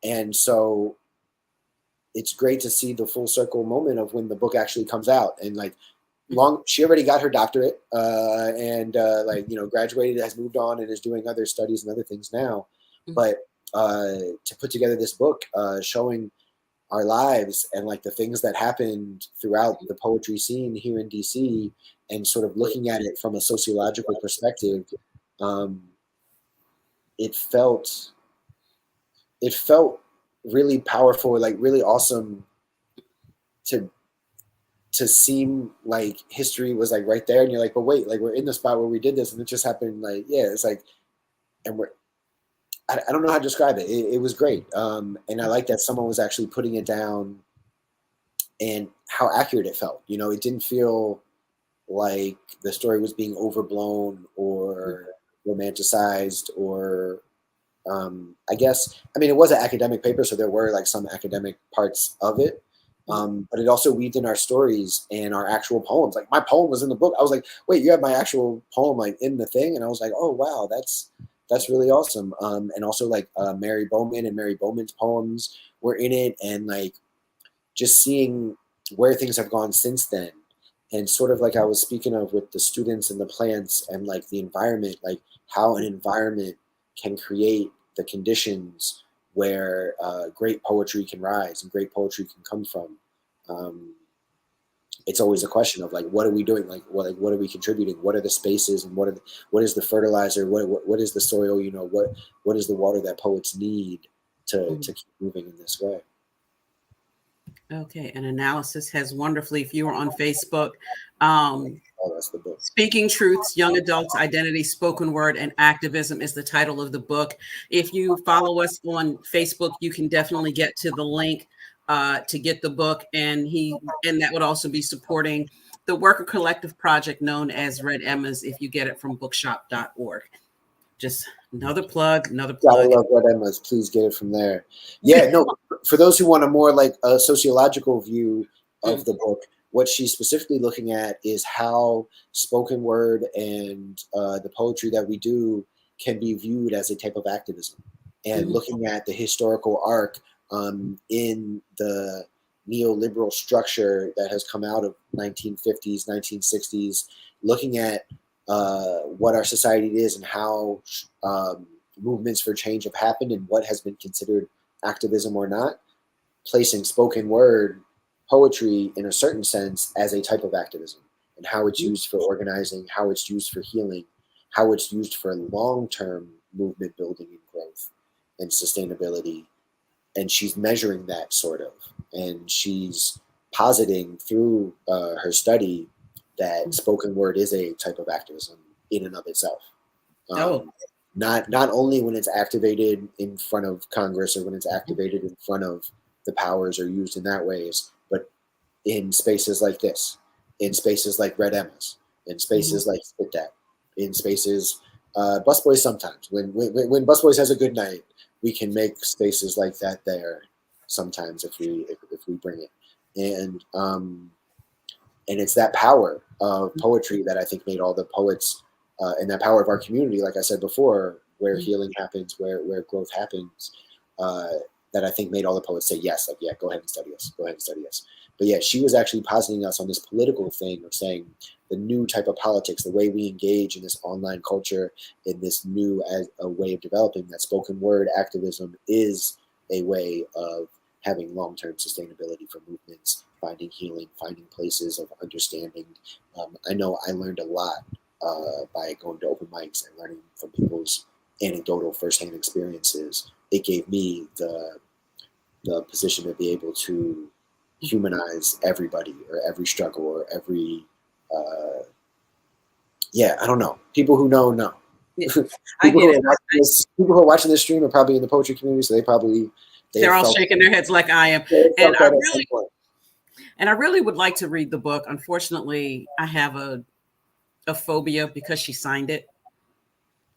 And so it's great to see the full circle moment of when the book actually comes out, and like, she already got her doctorate and like, you know, graduated, has moved on, and is doing other studies and other things now. But to put together this book showing our lives and like the things that happened throughout the poetry scene here in DC, and sort of looking at it from a sociological perspective, it felt really powerful, like really awesome to seem like history was like right there, and you're like, but wait, like we're in the spot where we did this, and it just happened. Like, yeah, it's like, and I don't know how to describe it. It was great, and I like that someone was actually putting it down, and how accurate it felt. You know, it didn't feel like the story was being overblown or romanticized, or I guess, I mean, it was an academic paper, so there were like some academic parts of it. But it also weaved in our stories and our actual poems. Like, my poem was in the book. I was like, wait, you have my actual poem like in the thing? And I was like, oh wow, that's really awesome. And also like Mary Bowman and Mary Bowman's poems were in it, and like just seeing where things have gone since then, and sort of like I was speaking of with the students and the plants and like the environment, like how an environment can create the conditions where great poetry can rise and great poetry can come from. It's always a question of like, what are we doing? Like what are we contributing? What are the spaces, and what is the fertilizer? What is the soil? You know, what is the water that poets need to keep moving in this way? Okay, and Analysis has wonderfully, if you are on Facebook, That's the book. Speaking Truths, Young Adults, Identity, Spoken Word, and Activism is the title of the book. If you follow us on Facebook, you can definitely get to the link to get the book, and that would also be supporting the Worker Collective project known as Red Emmas if you get it from bookshop.org. Just another plug. I love Red Emmas. Please get it from there. Yeah, no, for those who want a more like a sociological view of the book, what she's specifically looking at is how spoken word and the poetry that we do can be viewed as a type of activism, and looking at the historical arc in the neoliberal structure that has come out of 1950s, 1960s, looking at what our society is and how movements for change have happened and what has been considered activism or not, placing spoken word poetry in a certain sense as a type of activism, and how it's used for organizing, how it's used for healing, how it's used for long-term movement building and growth and sustainability. And she's measuring that sort of, and she's positing through her study that spoken word is a type of activism in and of itself. Not only when it's activated in front of Congress or when it's activated in front of the powers or used in that ways, but in spaces like this, in spaces like Red Emmas, in spaces like Spit Dat, in spaces, Busboys sometimes. When Busboys has a good night, we can make spaces like that there sometimes if we bring it. And it's that power of poetry that I think made all the poets, and that power of our community, like I said before, where healing happens, where growth happens, that I think made all the poets say yes, like, yeah, go ahead and study us, go ahead and study us. But yeah, she was actually positing us on this political thing of saying the new type of politics, the way we engage in this online culture, in this new as a way of developing, that spoken word activism is a way of having long-term sustainability for movements, finding healing, finding places of understanding. I know I learned a lot by going to open mics and learning from people's anecdotal firsthand experiences. It gave me the position to be able to humanize everybody or every struggle or every I don't know. People who know. Yeah, I get it. People who are watching this stream are probably in the poetry community, so they're all shaking their heads like I am. And And I really would like to read the book. Unfortunately, I have a phobia because she signed it.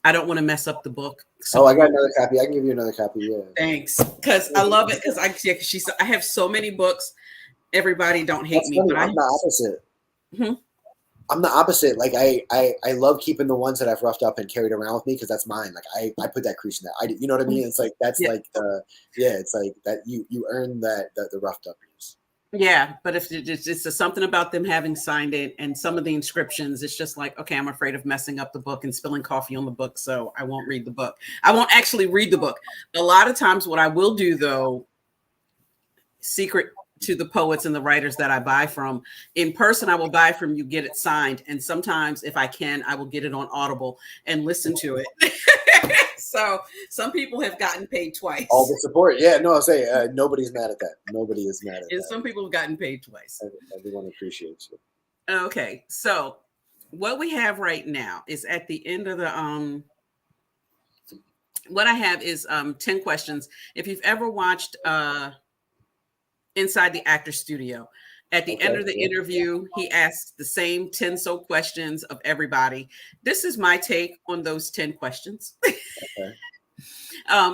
I don't want to mess up the book. So I got another copy. I can give you another copy. Yeah. Thanks, because I love it. Because I have so many books. Everybody don't hate That's me, funny. but I'm the opposite. Hmm? I'm the opposite. Like I love keeping the ones that I've roughed up and carried around with me because that's mine. Like I put that crease in that. You know what I mean? It's like that's Yeah. like it's like that you earn that the roughed up piece. Yeah, but if it's something about them having signed it and some of the inscriptions, it's just like, okay, I'm afraid of messing up the book and spilling coffee on the book, so I won't read the book. I won't actually read the book. A lot of times what I will do though, secret to the poets and the writers that I buy from, in person I will buy from you, get it signed, and sometimes if I can, I will get it on Audible and listen to it. So some people have gotten paid twice. All the support. Yeah, no, I'll say nobody's mad at that. Nobody is mad at And that. some people have gotten paid twice. Everyone appreciates you. Okay, so what we have right now is at the end of the what I have is 10 questions. If you've ever watched Inside the Actor Studio, at the end of the interview, he asks the same 10 so questions of everybody. This is my take on those 10 questions. Okay.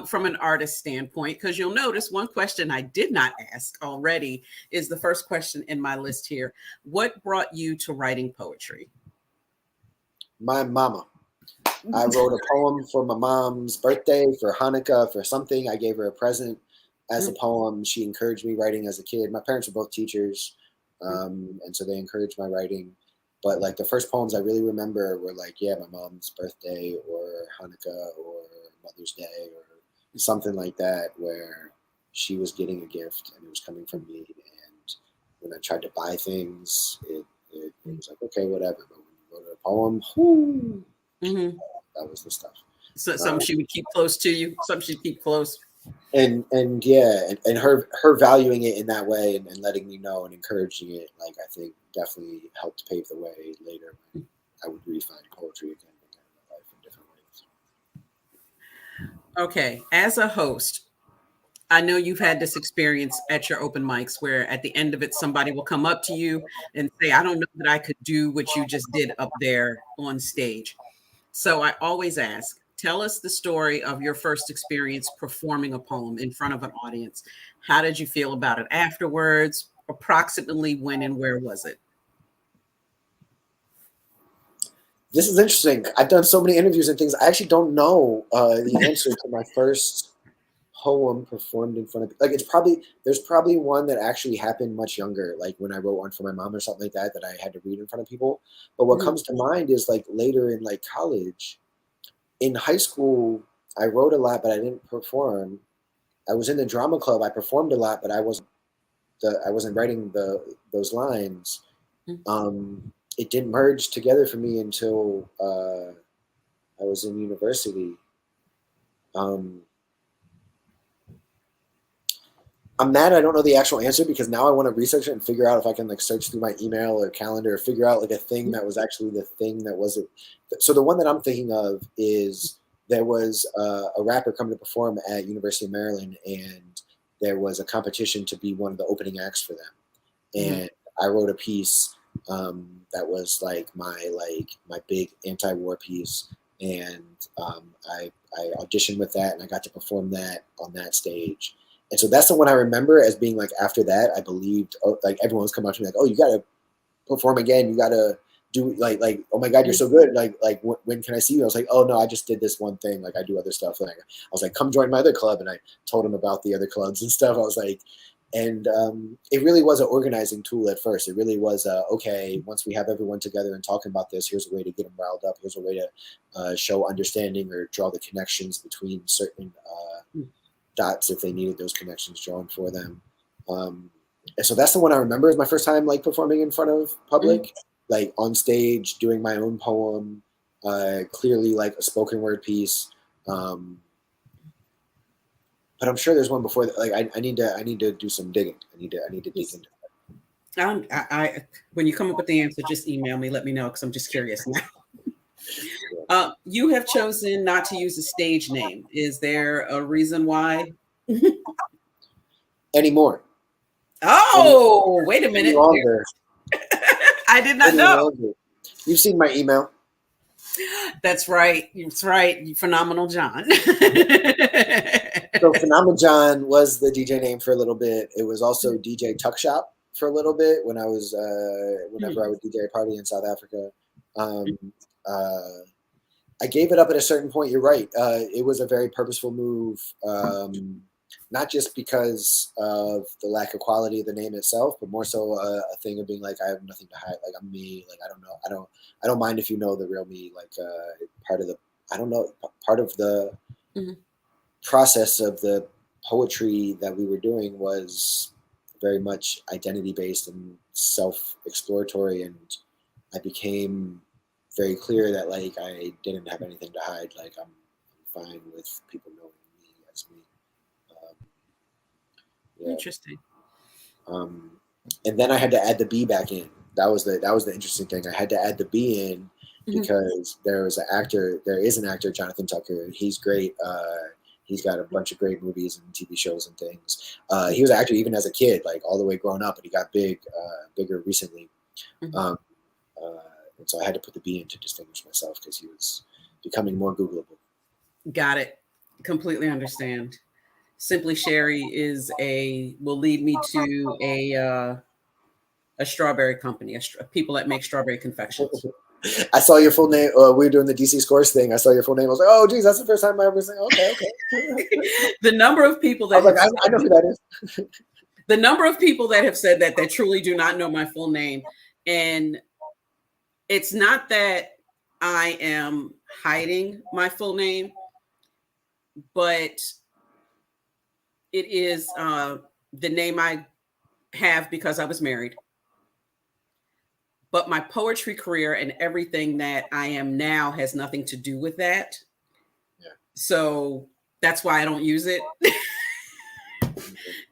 From an artist standpoint, because you'll notice one question I did not ask already is the first question in my list here. What brought you to writing poetry? My mama. I wrote a poem for my mom's birthday, for Hanukkah, for something. I gave her a present as a poem. She encouraged me writing as a kid. My parents were both teachers, and so they encouraged my writing. But like the first poems I really remember were like, yeah, my mom's birthday or Hanukkah or Mother's Day or something like that, where she was getting a gift and it was coming from me. And when I tried to buy things, it was like, okay, whatever. But when you wrote a poem, that was the stuff. So some she would keep close to you, some she'd keep close. And yeah, and her valuing it in that way and letting me know and encouraging it, like I think definitely helped pave the way later when I would refine poetry again in my life in different ways. Okay, as a host, I know you've had this experience at your open mics where at the end of it, somebody will come up to you and say, I don't know that I could do what you just did up there on stage. So I always ask, tell us the story of your first experience performing a poem in front of an audience. How did you feel about it afterwards? Approximately when and where was it? This is interesting. I've done so many interviews and things. I actually don't know the answer to my first poem performed in front of, like, there's probably one that actually happened much younger, like when I wrote one for my mom or something like that I had to read in front of people. But what comes to mind is like later in like college. In high school, I wrote a lot, but I didn't perform. I was in the drama club. I performed a lot, but I wasn't writing those lines. It didn't merge together for me until I was in university. I'm mad I don't know the actual answer because now I want to research it and figure out if I can like search through my email or calendar or figure out like a thing that was actually the thing that wasn't. So the one that I'm thinking of is there was a rapper coming to perform at University of Maryland, and there was a competition to be one of the opening acts for them. And I wrote a piece that was like my big anti-war piece, and I auditioned with that, and I got to perform that on that stage. And so that's the one I remember as being like, after that, I believed, like everyone was coming up to me like, oh, you got to perform again. You got to do like, oh my God, you're so good. Like when can I see you? I was like, oh no, I just did this one thing. Like I do other stuff. Like I was like, come join my other club. And I told them about the other clubs and stuff. I was like, and it really was an organizing tool at first. It really was, okay, once we have everyone together and talking about this, here's a way to get them riled up. Here's a way to show understanding or draw the connections between certain dots if they needed those connections drawn for them. And so that's the one I remember as my first time like performing in front of public, like on stage, doing my own poem, clearly like a spoken word piece. But I'm sure there's one before that. Like I need to do some digging. I need to dig into that. When you come up with the answer, just email me. Let me know because I'm just curious now. You have chosen not to use a stage name. Is there a reason why? Anymore. Oh, wait a minute. Longer. I did not know. Longer. You've seen my email. That's right. That's right. You phenomenal John. So Phenomenal John was the DJ name for a little bit. It was also DJ Tuck Shop for a little bit when I was whenever I would DJ a party in South Africa. I gave it up at a certain point. You're right. It was a very purposeful move, not just because of the lack of quality of the name itself, but more so a thing of being like, I have nothing to hide. Like, I'm me. Like, I don't know. I don't mind if you know the real me. Like, part of the process of the poetry that we were doing was very much identity based and self-exploratory, and I became very clear that like I didn't have anything to hide. Like I'm fine with people knowing me as me. Yeah. Interesting. And then I had to add the B back in. That was the interesting thing. I had to add the B in because there is an actor, Jonathon Tucker. He's great. He's got a bunch of great movies and TV shows and things. He was an actor even as a kid, like all the way growing up, and he got bigger recently. And so I had to put the B in to distinguish myself because he was becoming more Googleable. Got it. Completely understand. Simply Sherry will lead me to a strawberry company, people that make strawberry confections. I saw your full name. We were doing the DC Scores thing. I saw your full name. I was like, oh, geez, that's the first time I ever said, okay. The number of people that I know who that is. The number of people that have said that truly do not know my full name. And it's not that I am hiding my full name, but it is the name I have because I was married. But my poetry career and everything that I am now has nothing to do with that. Yeah. So that's why I don't use it.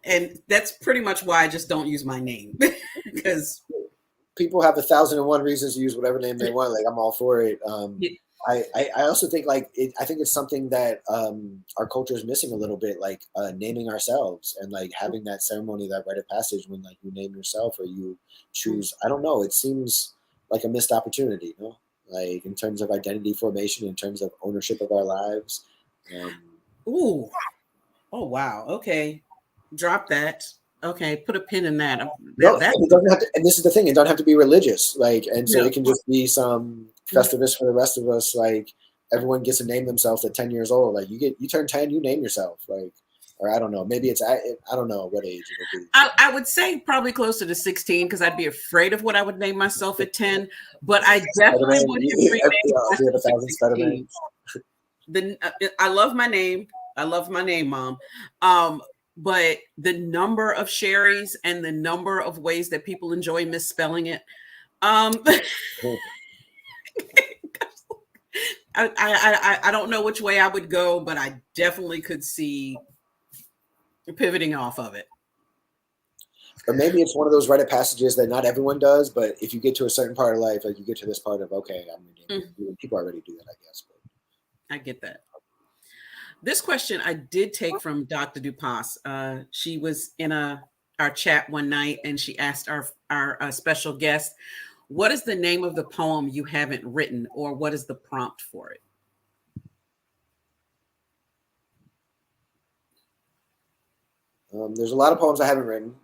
And that's pretty much why I just don't use my name. Because people have 1,001 reasons to use whatever name they want. Like I'm all for it. I also think I think it's something that our culture is missing a little bit, like naming ourselves and like having that ceremony, that rite of passage when like you name yourself or you choose. I don't know. It seems like a missed opportunity, you know? Like in terms of identity formation, in terms of ownership of our lives. Ooh. Oh wow. Okay. Drop that. Okay, put a pin in that. No, it doesn't have to, and this is the thing, it doesn't have to be religious. Like, and so it can just be some Festivus for the rest of us. Like, everyone gets to name themselves at 10 years old. Like, you turn 10, you name yourself. Like, or I don't know, maybe I don't know what age it would be. I would say probably closer to 16 because I'd be afraid of what I would name myself at 10. But I definitely would have renamed I love my name. I love my name, Mom. But the number of Sherrys and the number of ways that people enjoy misspelling it. I don't know which way I would go, but I definitely could see pivoting off of it. Or maybe it's one of those rite of passages that not everyone does, but if you get to a certain part of life, like you get to this part of, okay, people already do that, I guess. But I get that. This question I did take from Dr. Dupas. She was in our chat one night and she asked our special guest, what is the name of the poem you haven't written, or what is the prompt for it? There's a lot of poems I haven't written.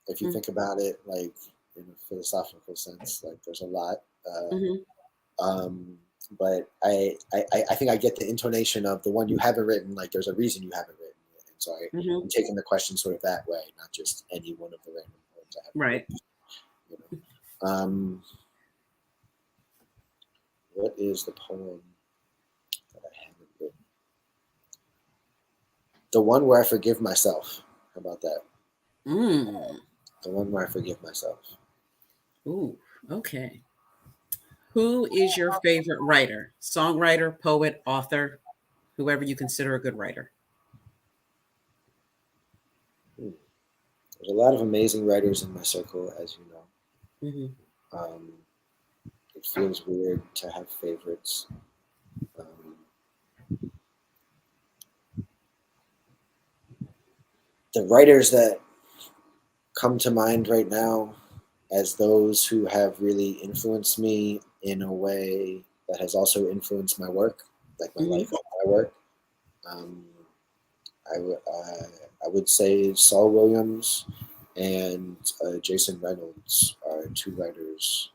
If you think about it, like in a philosophical sense, like there's a lot. But I think I get the intonation of the one you haven't written. Like there's a reason you haven't written it, and so I'm taking the question sort of that way, not just any one of the random poems I haven't written. You know? What is the poem that I haven't written? The one where I forgive myself. How about that? The one where I forgive myself. Ooh, okay. Who is your favorite writer? Songwriter, poet, author, whoever you consider a good writer? There's a lot of amazing writers in my circle, as you know. It feels weird to have favorites. The writers that come to mind right now as those who have really influenced me in a way that has also influenced my work, like my life and my work. I would say Saul Williams and Jason Reynolds are two writers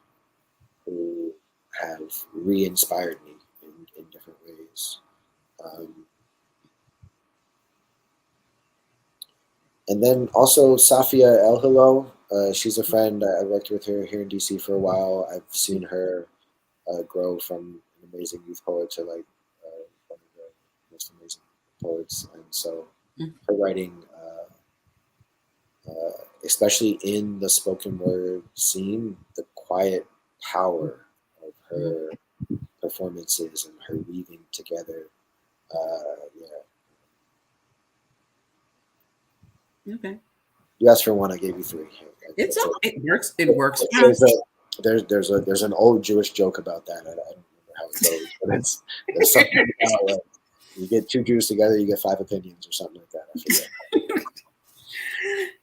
who have re-inspired me in different ways. And then also Safia El Hilo. She's a friend. I worked with her here in DC for a while. I've seen her grow from an amazing youth poet to like one of the most amazing poets. And so her writing, especially in the spoken word scene, the quiet power of her performances and her weaving together. Okay. You asked for one, I gave you three. It works. It works. There's an old Jewish joke about that. I don't remember how it goes, but there's something about like, you get two Jews together, you get 5 opinions or something like that. I forget.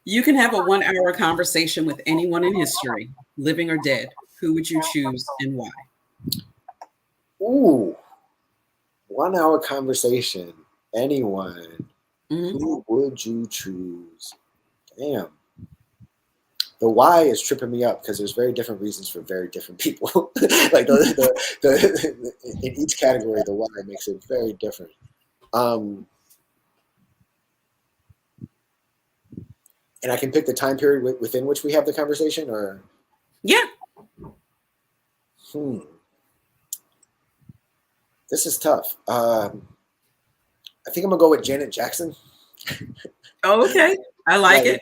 You can have a 1-hour conversation with anyone in history, living or dead. Who would you choose and why? Ooh, 1-hour conversation. Anyone. Who would you choose? Damn. The why is tripping me up because there's very different reasons for very different people. Like in each category, the why makes it very different. And I can pick the time period within which we have the conversation, or yeah. This is tough. I think I'm gonna go with Janet Jackson. Oh, okay, I like it.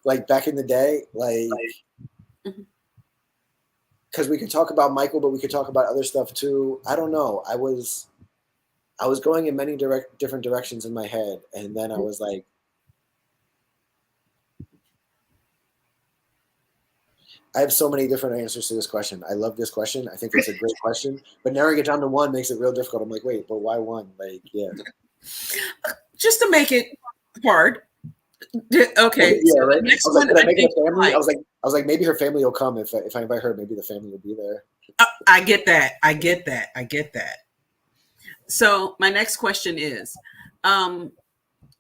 Like back in the day, like because we could talk about Michael, but we could talk about other stuff too. I don't know. I was going in many different directions in my head, and then I was like, I have so many different answers to this question. I love this question. I think it's a great question, but narrowing it down to one makes it real difficult. I'm like, wait, but why one? Like, yeah. Just to make it hard. Okay. Yeah, so right. Next one, I make it a family? I was like, maybe her family will come if I invite her. Maybe the family will be there. I get that. So my next question is,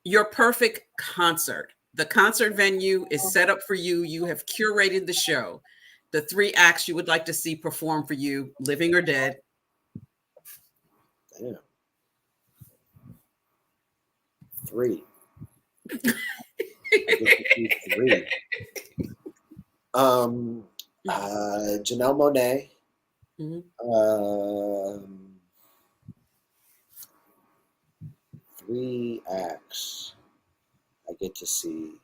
your perfect concert. The concert venue is set up for you. You have curated the show. The 3 acts you would like to see perform for you, living or dead. Damn. 3. 3. Janelle Monáe. 3 acts I get to see.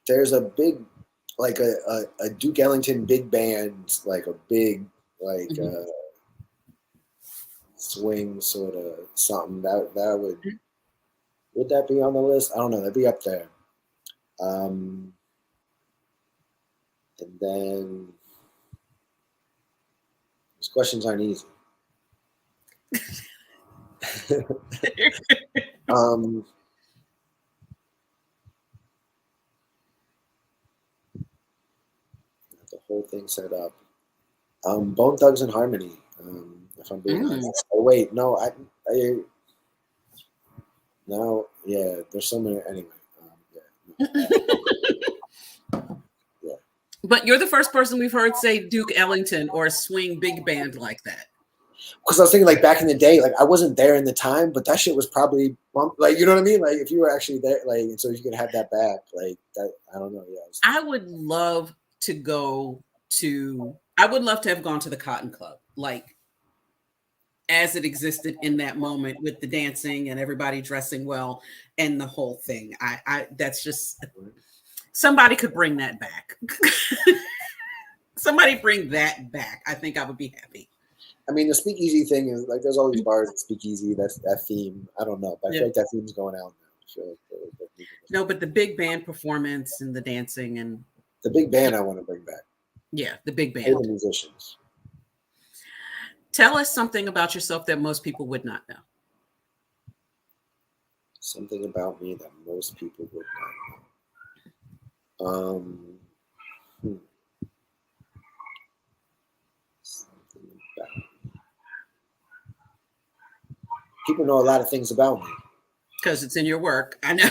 There's a big, like a Duke Ellington big band, like a big, like swing sort of something that would that be on the list? I don't know. That'd be up there. And then these questions aren't easy. The whole thing set up. Bone Thugs and Harmony. If I'm being honest. Oh wait, no, no, yeah. There's so many anyway. Yeah. But you're the first person we've heard say Duke Ellington or a swing big band like that. Because I was thinking, like, back in the day, like I wasn't there in the time, but that shit was probably like, you know what I mean? Like if you were actually there, like, and so you could have that back, like that. I don't know. Yeah. I would love to go to. I would love to have gone to the Cotton Club, like as it existed in that moment with the dancing and everybody dressing well and the whole thing. I that's just, somebody could bring that back. Somebody bring that back. I think I would be happy. I mean, the speakeasy thing is like, there's all these bars at speakeasy. That's that theme. I don't know, but I feel like that theme's going out now. I feel like no, but the big band performance and the dancing and the big band I want to bring back. Yeah, the big band. Pay the musicians. Tell us something about yourself that most people would not know. Something about me that most people would not know. Something about me. People know a lot of things about me. Because it's in your work. I know.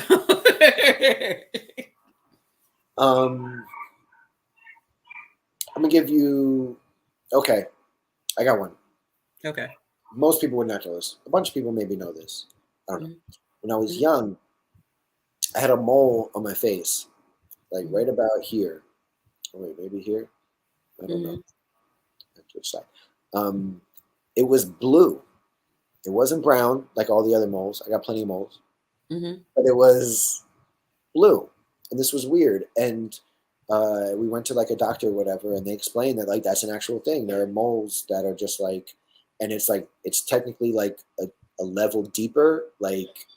I'm gonna give you. Okay, I got one. Okay. Most people would not know this. A bunch of people maybe know this. I don't know. When I was young, I had a mole on my face, like right about here. Oh, wait, maybe here. I don't know. Which side? It was blue. It wasn't brown like all the other moles. I got plenty of moles, but it was blue, and this was weird. And we went to like a doctor or whatever, and they explained that like that's an actual thing. There are moles that are just like, and it's like it's technically like a level deeper. Like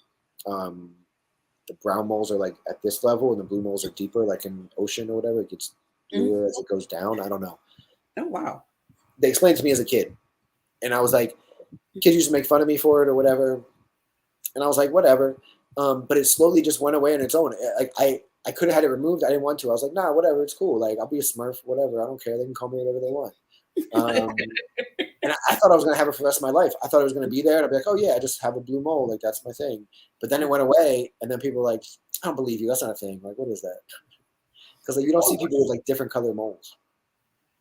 the brown moles are like at this level, and the blue moles are deeper, like in ocean or whatever. It gets bluer as it goes down. I don't know. Oh wow! They explained to me as a kid, and I was like, kids used to make fun of me for it or whatever, and I was like, whatever. But it slowly just went away on its own. Like I could have had it removed. I didn't want to. I was like, nah, whatever. It's cool. Like I'll be a Smurf, whatever. I don't care. They can call me whatever they want. And I thought I was gonna have it for the rest of my life. I thought it was gonna be there, and I'd be like, oh yeah, I just have a blue mole. Like that's my thing. But then it went away, and then people were like, I don't believe you. That's not a thing. Like what is that? Because like you don't see people with like different color moles.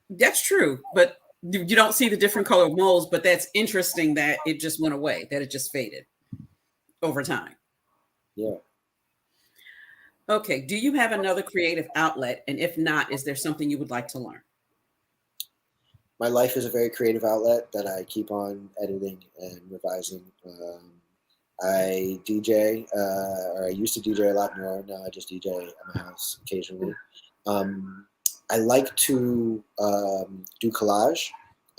That's true, but you don't see the different color moles. But that's interesting that it just went away. That it just faded over time. Yeah. Okay. Do you have another creative outlet? And if not, is there something you would like to learn? My life is a very creative outlet that I keep on editing and revising. I DJ, or I used to DJ a lot more. Now I just DJ at my house occasionally. I like to do collage.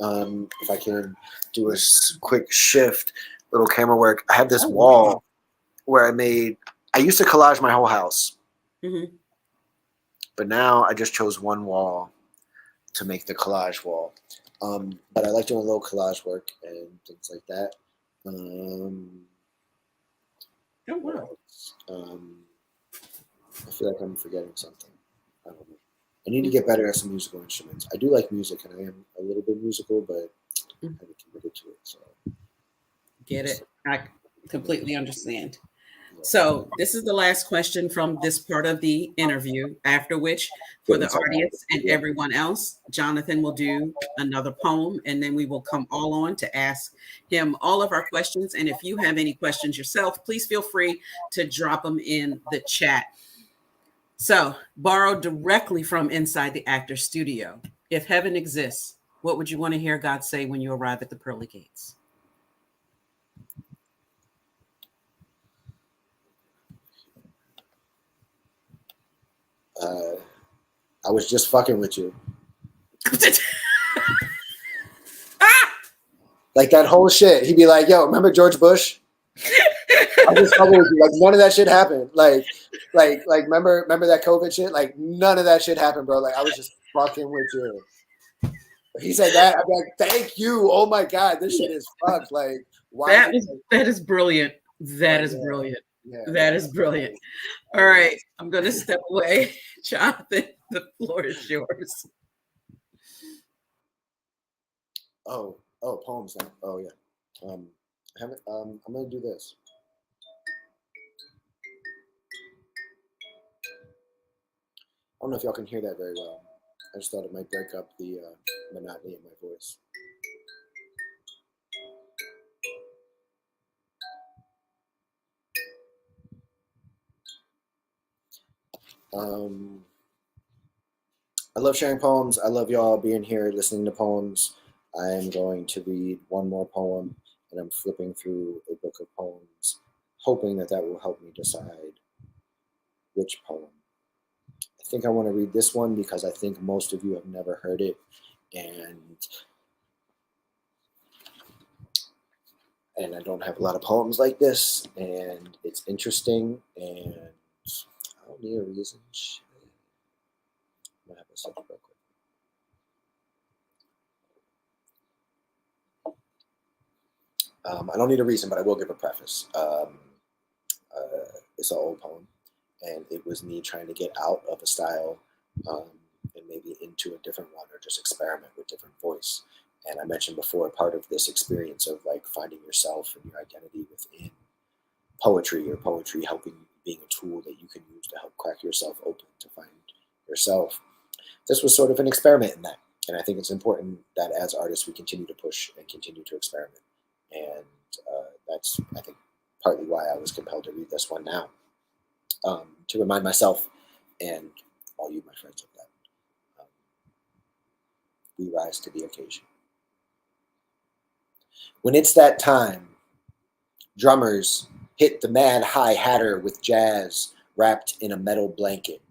If I can do a quick shift, little camera work. I have this wall where I used to collage my whole house. But now I just chose one wall to make the collage wall. But I like doing a little collage work and things like that. I feel like I'm forgetting something. I don't know. I need to get better at some musical instruments. I do like music, and I am a little bit musical, but I haven't committed to it. So get it. I completely understand. So this is the last question from this part of the interview, after which for the audience and everyone else, Jonathon will do another poem, and then we will come all on to ask him all of our questions. And if you have any questions yourself, please feel free to drop them in the chat. So, borrowed directly from inside the actor's studio. If heaven exists, what would you want to hear God say when you arrive at the pearly gates? I was just fucking with you. Like that whole shit. He'd be like, yo, remember George Bush? I was fucking with you. Like none of that shit happened. Like remember that COVID shit? Like none of that shit happened, bro. Like I was just fucking with you. He said that. I'm like, thank you. Oh my God, this shit is fucked. Like, why? That is brilliant. That is brilliant. Yeah, that is brilliant. All right, I'm going to step away. Jonathon, the floor is yours. Oh, poems now. Oh yeah. I'm going to do this. I don't know if y'all can hear that very well. I just thought it might break up the monotony of my voice. I love sharing poems. I love y'all being here listening to poems. I am going to read one more poem, and I'm flipping through a book of poems, hoping that will help me decide which poem. I think I want to read this one because I think most of you have never heard it, and I don't have a lot of poems like this, and it's interesting, and I don't need a reason. Shit. I'm gonna have a second real quick. I don't need a reason, but I will give a preface. It's an old poem, and it was me trying to get out of a style and maybe into a different one, or just experiment with different voice. And I mentioned before, part of this experience of like finding yourself and your identity within poetry, or poetry helping being a tool that you can use to help crack yourself open to find yourself. This was sort of an experiment in that. And I think it's important that as artists, we continue to push and continue to experiment. And that's, I think, partly why I was compelled to read this one now, to remind myself and all you, my friends, of that. We rise to the occasion. When it's that time, drummers hit the Mad High Hatter with jazz wrapped in a metal blanket,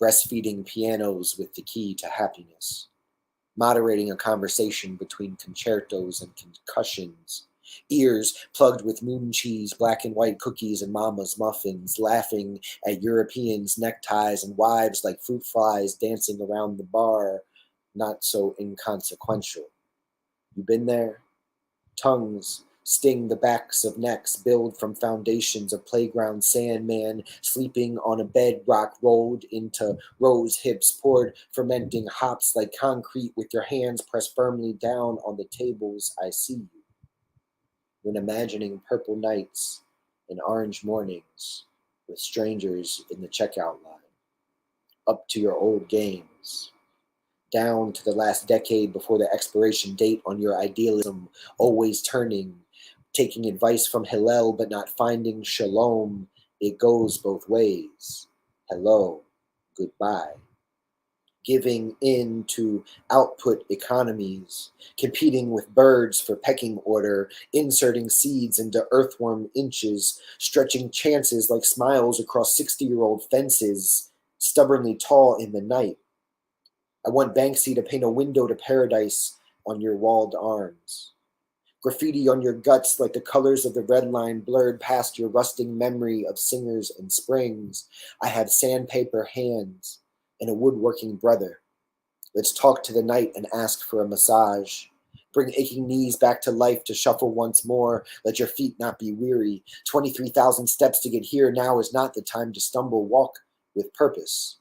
breastfeeding pianos with the key to happiness, moderating a conversation between concertos and concussions, ears plugged with moon cheese, black and white cookies, and mama's muffins, laughing at Europeans' neckties and wives like fruit flies dancing around the bar, not so inconsequential. You been there? Tongues sting the backs of necks, build from foundations of playground sandman, sleeping on a bedrock rolled into rose hips, poured fermenting hops like concrete with your hands pressed firmly down on the tables. I see you. When imagining purple nights and orange mornings with strangers in the checkout line, up to your old games, down to the last decade before the expiration date on your idealism, always turning, taking advice from Hillel but not finding shalom. It goes both ways. Hello, goodbye. Giving in to output economies, competing with birds for pecking order, inserting seeds into earthworm inches, stretching chances like smiles across 60-year-old fences, stubbornly tall in the night. I want Banksy to paint a window to paradise on your walled arms. Graffiti on your guts like the colors of the red line blurred past your rusting memory of singers and springs. I have sandpaper hands and a woodworking brother. Let's talk to the night and ask for a massage. Bring aching knees back to life to shuffle once more. Let your feet not be weary. 23,000 steps to get here. Now is not the time to stumble. Walk with purpose.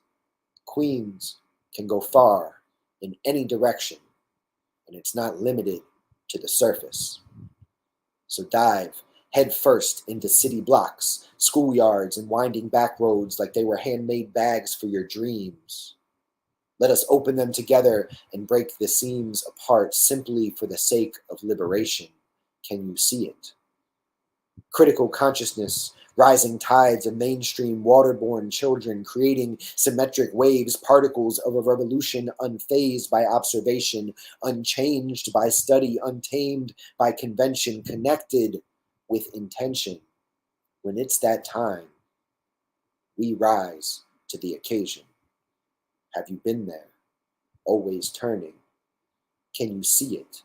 Queens can go far in any direction, and it's not limited to the surface. So dive head first into city blocks, schoolyards, and winding back roads like they were handmade bags for your dreams. Let us open them together and break the seams apart simply for the sake of liberation. Can you see it? Critical consciousness, rising tides of mainstream waterborne children, creating symmetric waves, particles of a revolution unfazed by observation, unchanged by study, untamed by convention, connected with intention. When it's that time, we rise to the occasion. Have you been there? Always turning. Can you see it?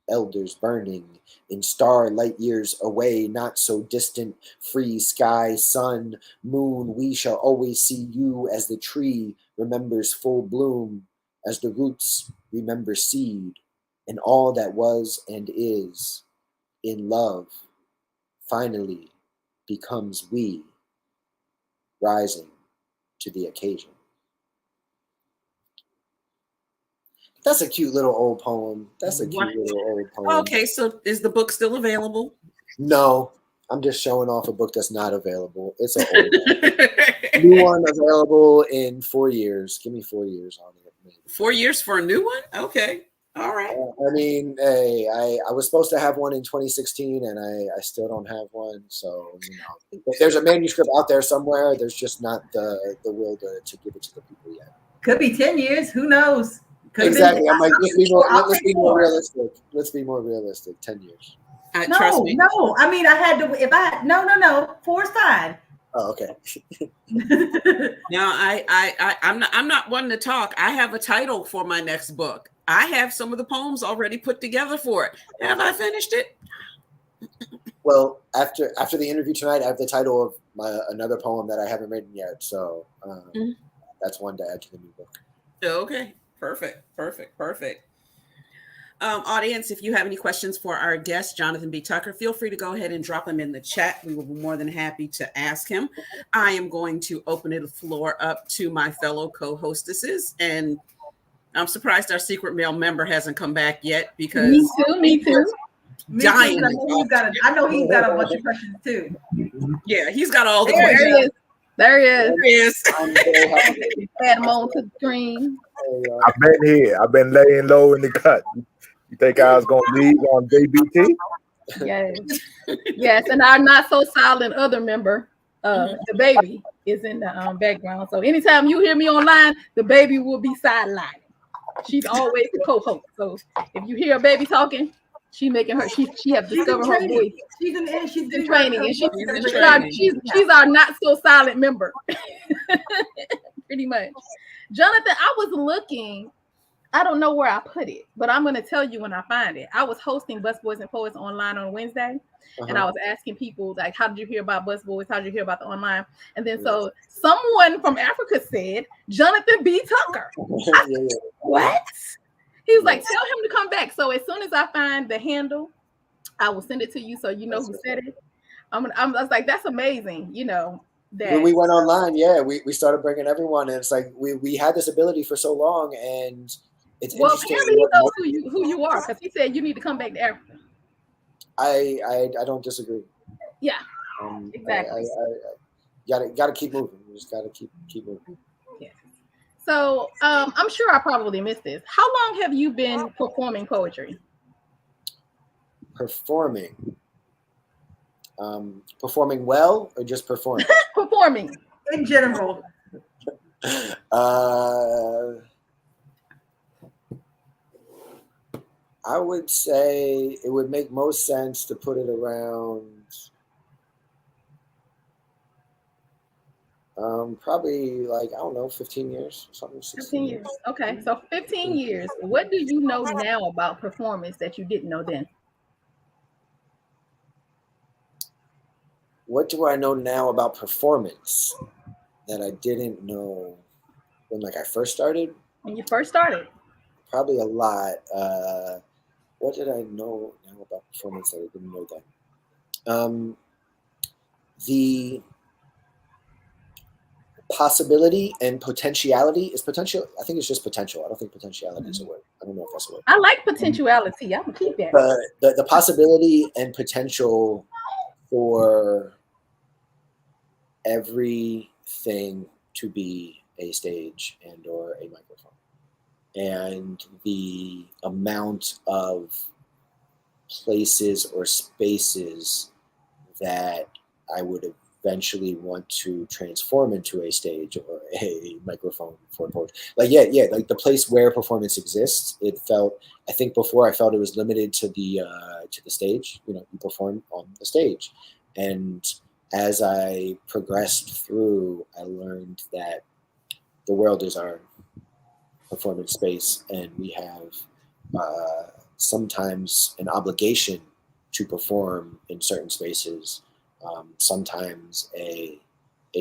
Elders burning in star light years away, not so distant, free sky, sun, moon. We shall always see you as the tree remembers full bloom, as the roots remember seed, and all that was and is in love finally becomes we, rising to the occasion. That's a cute little old poem. Okay, so is the book still available? No, I'm just showing off a book that's not available. It's an old one. New one available in 4 years. Give me 4 years on it. Maybe. 4 years for a new one? Okay. All right. I mean, hey, I was supposed to have one in 2016, and I still don't have one. So, if there's a manuscript out there somewhere, there's just not the will to give it to the people yet. Could be 10 years. Who knows? Exactly. I'm like, let's be more realistic. Let's be more realistic. 10 years. Trust me. No. I mean, I had to. If I no. 4 is fine. Oh, okay. Now, I'm not one to talk. I have a title for my next book. I have some of the poems already put together for it. Have I finished it? Well, after the interview tonight, I have the title of another poem that I haven't written yet. So that's one to add to the new book. Okay. Perfect. Audience, if you have any questions for our guest, Jonathon B. Tucker, feel free to go ahead and drop them in the chat. We will be more than happy to ask him. I am going to open the floor up to my fellow co-hostesses, and I'm surprised our secret male member hasn't come back yet because me too. Dying. I know he's got a bunch of questions too. Yeah, he's got all the questions. There he is. There he is. Add him on to the screen. I've been here. I've been laying low in the cut. You think I was gonna leave on JBT? Yes. Yes, and our not so silent other member, the baby, is in the background. So anytime you hear me online, the baby will be sidelining. She's always the co-host. So if you hear a baby talking, she have discovered her voice. She's in training, and she's our not so silent member. Pretty much. Jonathon, I was looking, I don't know where I put it, but I'm going to tell you when I find it. I was hosting Busboys and Poets online on Wednesday, and I was asking people, like, how did you hear about Busboys? How did you hear about the online? And then so someone from Africa said, Jonathon B. Tucker. I said, what? He was like, tell him to come back. So as soon as I find the handle, I will send it to you so you know who said it. I was like, that's amazing, you know. When we went online, we started bringing everyone, and it's like we had this ability for so long, and it's interesting. Apparently he knows who you are, because he said you need to come back to Africa. I don't disagree. Yeah, exactly. Gotta keep moving. You just gotta keep moving. Yeah. So I'm sure I probably missed this. How long have you been performing poetry? Performing well or just performing? Performing in general. I would say it would make most sense to put it around probably like, I don't know, 15 years or something. 15 years. Okay, so 15 years. What do you know now about performance that you didn't know then? What do I know now about performance that I didn't know when I first started? When you first started? Probably a lot. What did I know now about performance that I didn't know then? The possibility and potentiality is potential. I think it's just potential. I don't think potentiality is a word. I don't know if that's a word. I like potentiality. I'm gonna keep that. The possibility and potential for everything to be a stage and or a microphone, and the amount of places or spaces that I would eventually want to transform into a stage or a microphone for poetry. Like the place where performance exists. I think before I felt it was limited to the stage. You perform on the stage, and as I progressed through, I learned that the world is our performance space, and we have sometimes an obligation to perform in certain spaces, sometimes a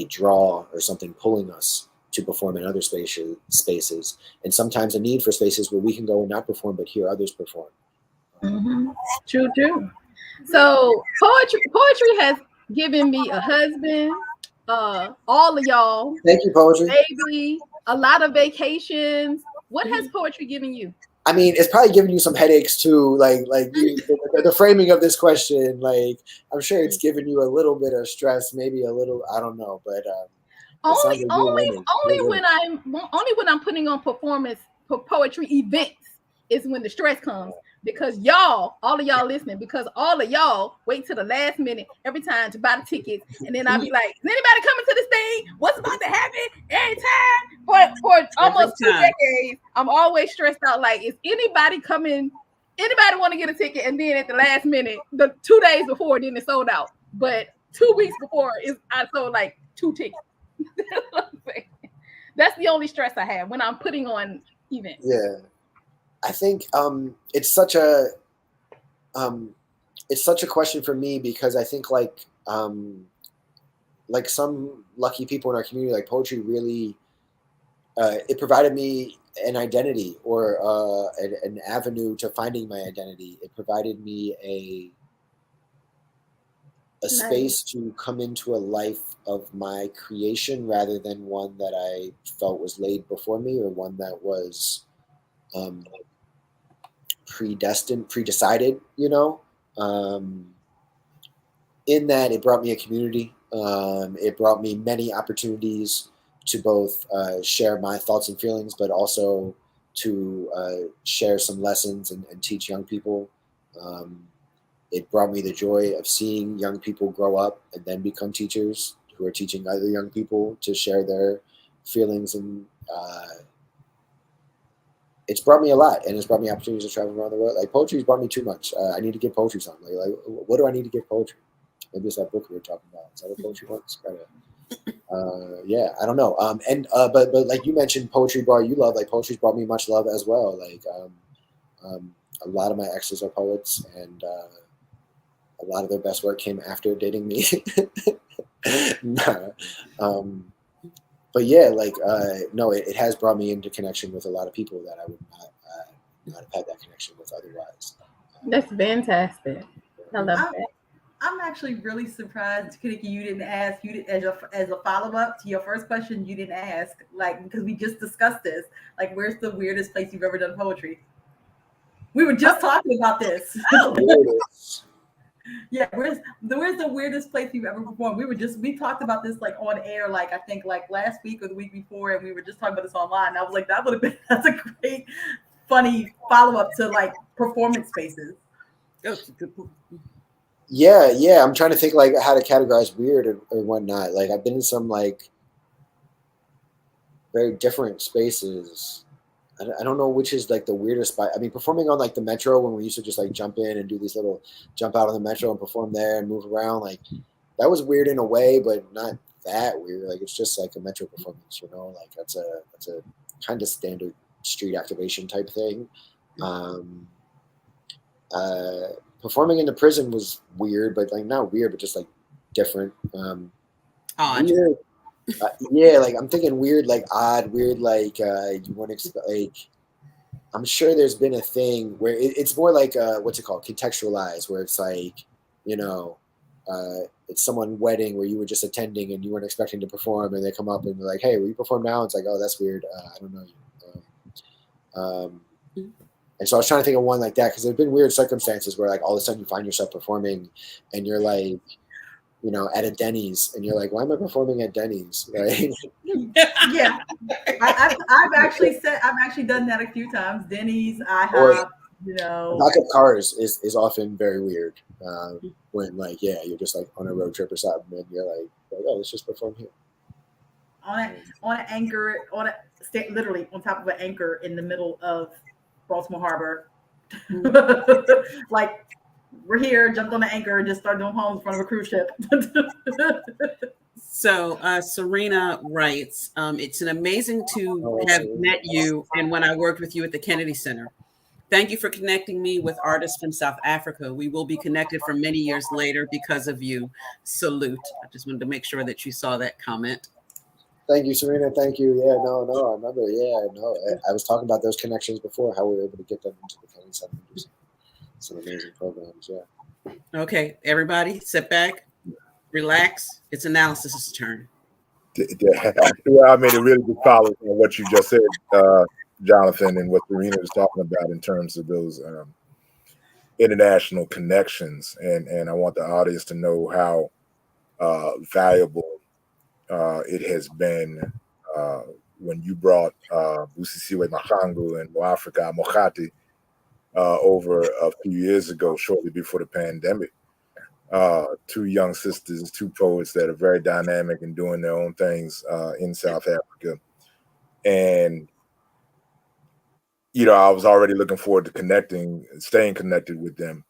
draw or something pulling us to perform in other spaces, and sometimes a need for spaces where we can go and not perform but hear others perform. True. So poetry has given me a husband, all of y'all. Thank you, poetry. Baby, a lot of vacations. What has poetry given you? I mean, it's probably giving you some headaches too. The framing of this question, I'm sure it's given you a little bit of stress, maybe a little. I don't know, but only when I'm putting on performance for poetry events is when the stress comes. Because all of y'all listening, because all of y'all wait till the last minute every time to buy the tickets, and then I'll be like, is anybody coming to this thing? What's about to happen? Every time for almost 2 decades, I'm always stressed out. Like, is anybody coming? Anybody want to get a ticket? And then at the last minute, the 2 days before, then it's sold out. But 2 weeks before, I sold like 2 tickets. That's the only stress I have when I'm putting on events. Yeah. I think it's such a question for me, because I think like some lucky people in our community, like poetry really it provided me an identity or an avenue to finding my identity. It provided me a space to come into a life of my creation rather than one that I felt was laid before me or one that was predecided, in that it brought me a community. It brought me many opportunities to both share my thoughts and feelings, but also to share some lessons and teach young people. It brought me the joy of seeing young people grow up and then become teachers who are teaching other young people to share their feelings. And it's brought me a lot, and it's brought me opportunities to travel around the world. Like, poetry's brought me too much. I need to give poetry something. Like, what do I need to give poetry? Maybe it's that book we were talking about. Is that what poetry was? Yeah, I don't know. But like you mentioned, poetry brought you love. Like, poetry's brought me much love as well. Like, a lot of my exes are poets, and a lot of their best work came after dating me. But yeah, like, no, it has brought me into connection with a lot of people that I would not have had that connection with otherwise. That's fantastic. I love that. I'm actually really surprised, Kaniki, you didn't ask. You did, as a follow up to your first question, you didn't ask, like, because we just discussed this. Like, where's the weirdest place you've ever done poetry? We were just talking about this. Yeah, where's the weirdest place you've ever performed? We talked about this like on air, like I think like last week or the week before, and we were just talking about this online. And I was like, that's a great, funny follow up to like performance spaces. Yeah. I'm trying to think like how to categorize weird or whatnot. Like, I've been in some like very different spaces. I don't know which is like the weirdest spot. I mean, performing on like the metro when we used to just like jump in and do these little jump out on the metro and perform there and move around, like that was weird in a way, but not that weird. Like, it's just like a metro performance, like that's a kind of standard street activation type thing. Performing in the prison was weird, but like not weird, but just like different. Weird. Yeah, like I'm thinking weird, like odd, weird, like you want to expect. Like, I'm sure there's been a thing where it's more like what's it called, contextualized, where it's like, it's someone wedding where you were just attending and you weren't expecting to perform, and they come up and they're like, "Hey, will you perform now?" It's like, "Oh, that's weird. I don't know you." And so I was trying to think of one like that, because there've been weird circumstances where like all of a sudden you find yourself performing, and you're like, at a Denny's, and you're like, why am I performing at Denny's? Right? Yeah, I've actually done that a few times. Denny's, IHOP, Backup cars is often very weird. When like, yeah, you're just like on a road trip or something, and you're like, oh, let's just perform here. On an anchor, literally on top of an anchor in the middle of Baltimore Harbor. Like, we're here, jumped on the anchor and just started doing poems in front of a cruise ship. So Serena writes, it's an amazing to have met you and when I worked with you at the Kennedy Center. Thank you for connecting me with artists from South Africa. We will be connected for many years later because of you. Salute. I just wanted to make sure that you saw that comment. Thank you, Serena. Thank you. Yeah, no, I remember. Yeah, no, I was talking about those connections before, how we were able to get them into the Kennedy Center and do some amazing programs. Yeah. Okay, everybody, sit back, relax. It's analysis's turn. Yeah, I mean, it really just follows on what you just said, Jonathan, and what Serena was talking about in terms of those international connections. And I want the audience to know how valuable it has been when you brought Busisiwe Mahangu and Moafrika Mokhati over a few years ago, shortly before the pandemic. Two young sisters, two poets that are very dynamic and doing their own things in South Africa. And, I was already looking forward to staying connected with them,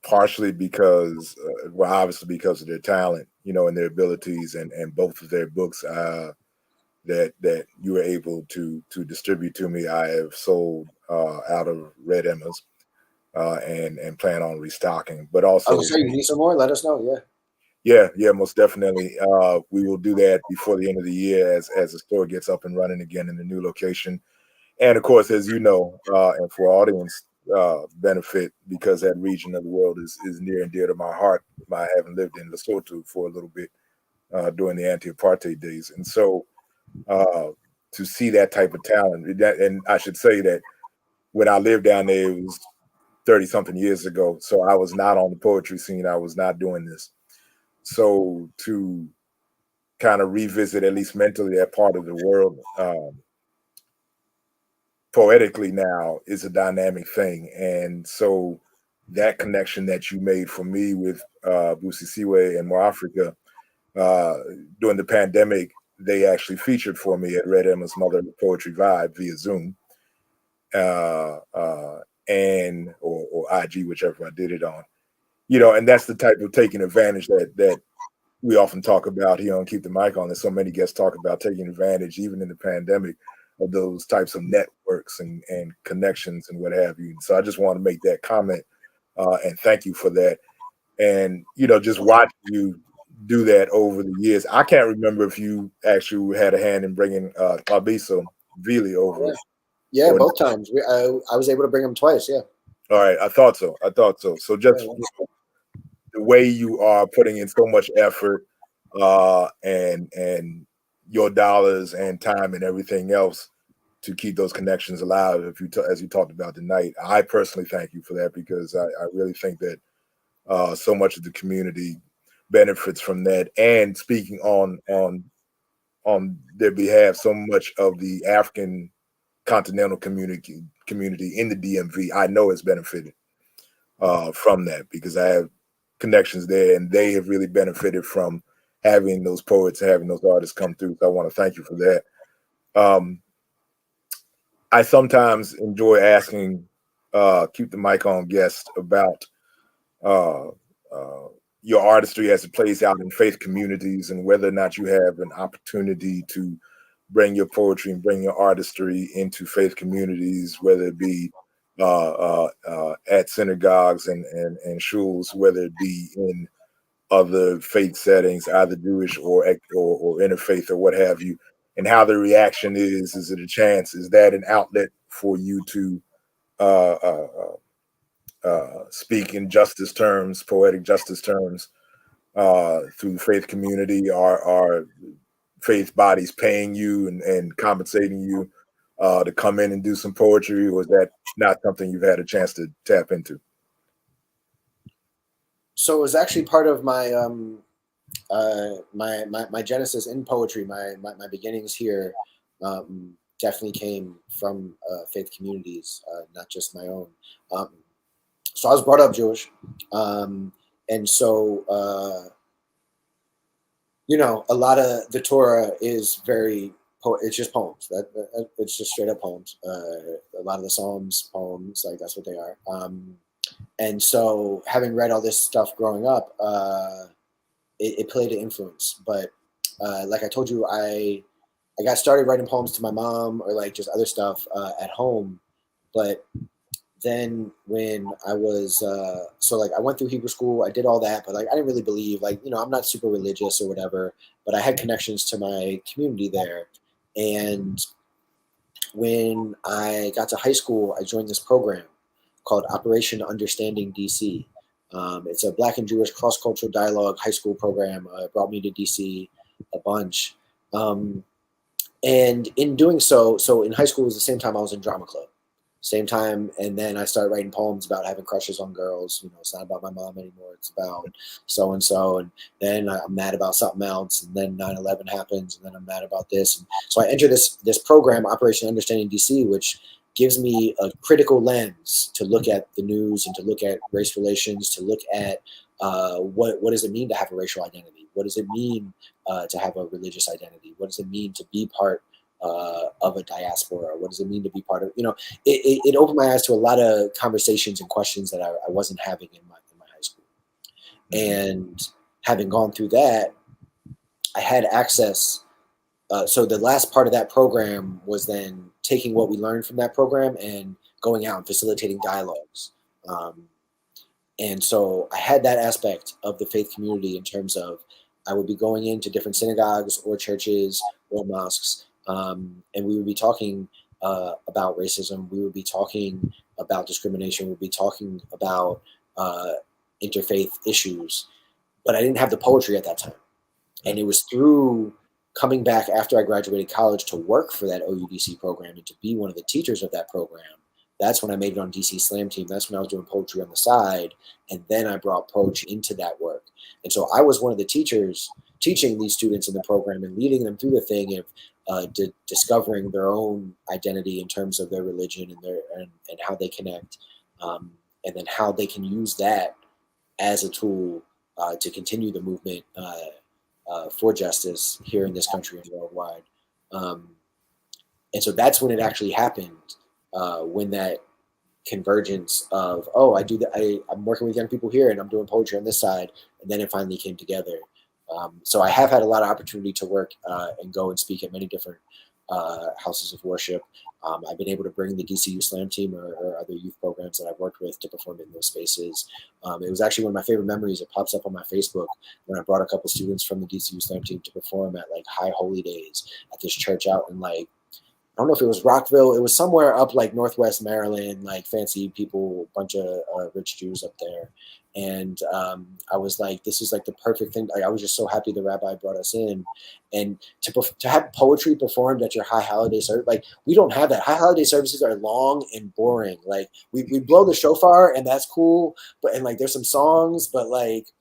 partially because, obviously because of their talent, and their abilities, and both of their books that you were able to distribute to me, I have sold out of Red Emma's. And plan on restocking, but also. Oh, so you need some more? Let us know. Yeah. Yeah, most definitely. We will do that before the end of the year as the store gets up and running again in the new location. And of course, as you know, and for audience benefit, because that region of the world is near and dear to my heart, by having lived in Lesotho for a little bit during the anti-apartheid days. And so to see that type of talent, and I should say that when I lived down there, it was 30 something years ago. So I was not on the poetry scene. I was not doing this. So to kind of revisit, at least mentally, that part of the world poetically now is a dynamic thing. And so that connection that you made for me with Busisiwe and More Africa during the pandemic, they actually featured for me at Red Emma's Mother Poetry Vibe via Zoom and or IG, whichever I did it on. And that's the type of taking advantage that we often talk about here on Keep the Mic On. There's so many guests talk about taking advantage, even in the pandemic, of those types of networks and connections and what have you. So I just want to make that comment and thank you for that. And, just watching you do that over the years. I can't remember if you actually had a hand in bringing Clabiso Vili over. Yeah, both times. I was able to bring him twice, yeah. All right, I thought so. So just the way you are putting in so much effort and your dollars and time and everything else to keep those connections alive, as you talked about tonight, I personally thank you for that, because I really think that so much of the community benefits from that. And speaking on their behalf, so much of the African continental community in the DMV, I know has benefited from that, because I have connections there, and they have really benefited from having those poets and having those artists come through. So I want to thank you for that. I sometimes enjoy asking Keep the Mic On guests about your artistry as it plays out in faith communities, and whether or not you have an opportunity to bring your poetry and bring your artistry into faith communities, whether it be at synagogues and shuls, whether it be in other faith settings, either Jewish or interfaith or what have you, and how the reaction is. Is it a chance? Is that an outlet for you to speak in justice terms, poetic justice terms, through the faith community? Are faith bodies paying you and compensating you to come in and do some poetry, or is that not something you've had a chance to tap into? So it was actually part of my my genesis in poetry. My beginnings here definitely came from faith communities, not just my own. So I was brought up Jewish, and so a lot of the Torah is very. It's just poems. It's just straight up poems. A lot of the Psalms, poems, like that's what they are. And so, having read all this stuff growing up, it played an influence. But like I told you, I got started writing poems to my mom, or like just other stuff at home. But then when I was I went through Hebrew school, I did all that, but like I didn't really believe, I'm not super religious or whatever, but I had connections to my community there. And when I got to high school, I joined this program called Operation Understanding DC. It's a Black and Jewish cross-cultural dialogue high school program. It brought me to DC a bunch. And in doing so in high school was the same time I was in drama club. Same time, and then I started writing poems about having crushes on girls. It's not about my mom anymore. It's about so and so. And then I'm mad about something else. And then 9/11 happens, and then I'm mad about this. And so I enter this program, Operation Understanding DC, which gives me a critical lens to look at the news and to look at race relations, to look at what does it mean to have a racial identity? What does it mean to have a religious identity? What does it mean to be part of a diaspora? What does it mean to be part of, it opened my eyes to a lot of conversations and questions that I wasn't having in my high school. And having gone through that, I had access. So the last part of that program was then taking what we learned from that program and going out and facilitating dialogues. And so I had that aspect of the faith community in terms of I would be going into different synagogues or churches or mosques, and we would be talking about racism. We would be talking about discrimination. We'd be talking about interfaith issues. But I didn't have the poetry at that time. And it was through coming back after I graduated college to work for that OUDC program and to be one of the teachers of that program. That's when I made it on DC Slam team. That's when I was doing poetry on the side. And then I brought poetry into that work. And so I was one of the teachers teaching these students in the program and leading them through the thing of discovering their own identity in terms of their religion and how they connect, and then how they can use that as a tool to continue the movement for justice here in this country and worldwide. And so that's when it actually happened, when that convergence of, oh, I do that. I'm working with young people here and I'm doing poetry on this side. And then it finally came together. So I have had a lot of opportunity to work and go and speak at many different houses of worship. I've been able to bring the DCU Slam team or other youth programs that I've worked with to perform in those spaces. It was actually one of my favorite memories. It pops up on my Facebook when I brought a couple students from the DCU Slam team to perform at like High Holy Days at this church out in like, I don't know if it was Rockville. It was somewhere up like Northwest Maryland, like fancy people, a bunch of rich Jews up there. And I was like, this is like the perfect thing. Like, I was just so happy the rabbi brought us in. And to have poetry performed at your high holiday service, like we don't have that. High holiday services are long and boring. Like we blow the shofar and that's cool. But and like there's some songs, but like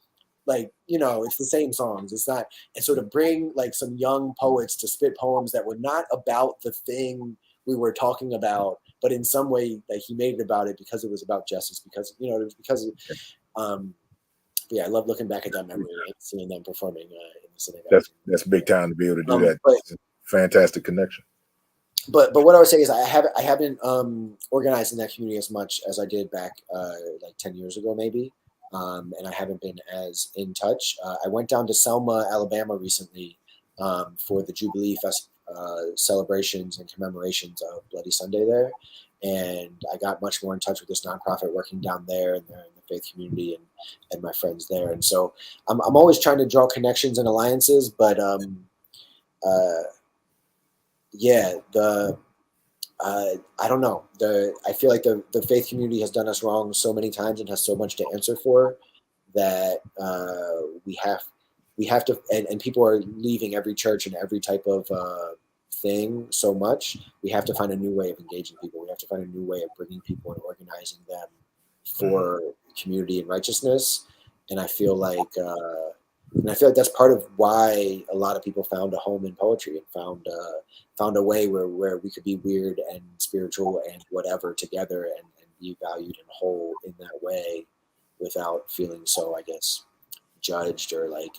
you know, it's the same songs. It's not. And so to bring like some young poets to spit poems that were not about the thing we were talking about, but in some way like he made it about it because it was about justice, because you know it was because yeah, I love looking back at that memory and seeing them performing in the synagogue. That's big time to be able to do that. It's a fantastic connection. But what I would say is I haven't organized in that community as much as I did back like 10 years ago maybe. And I haven't been as in touch. I went down to Selma, Alabama recently for the Jubilee celebrations and commemorations of Bloody Sunday there. And I got much more in touch with this nonprofit working down there and the faith community and my friends there. And so I'm always trying to draw connections and alliances, but yeah, I don't know. I feel like the faith community has done us wrong so many times and has so much to answer for that we have to, and people are leaving every church and every type of thing so much. We have to find a new way of engaging people. We have to find a new way of bringing people and organizing them for community and righteousness. And I feel like that's part of why a lot of people found a home in poetry and found a way where we could be weird and spiritual and whatever together and be valued and whole in that way without feeling so, I guess, judged or like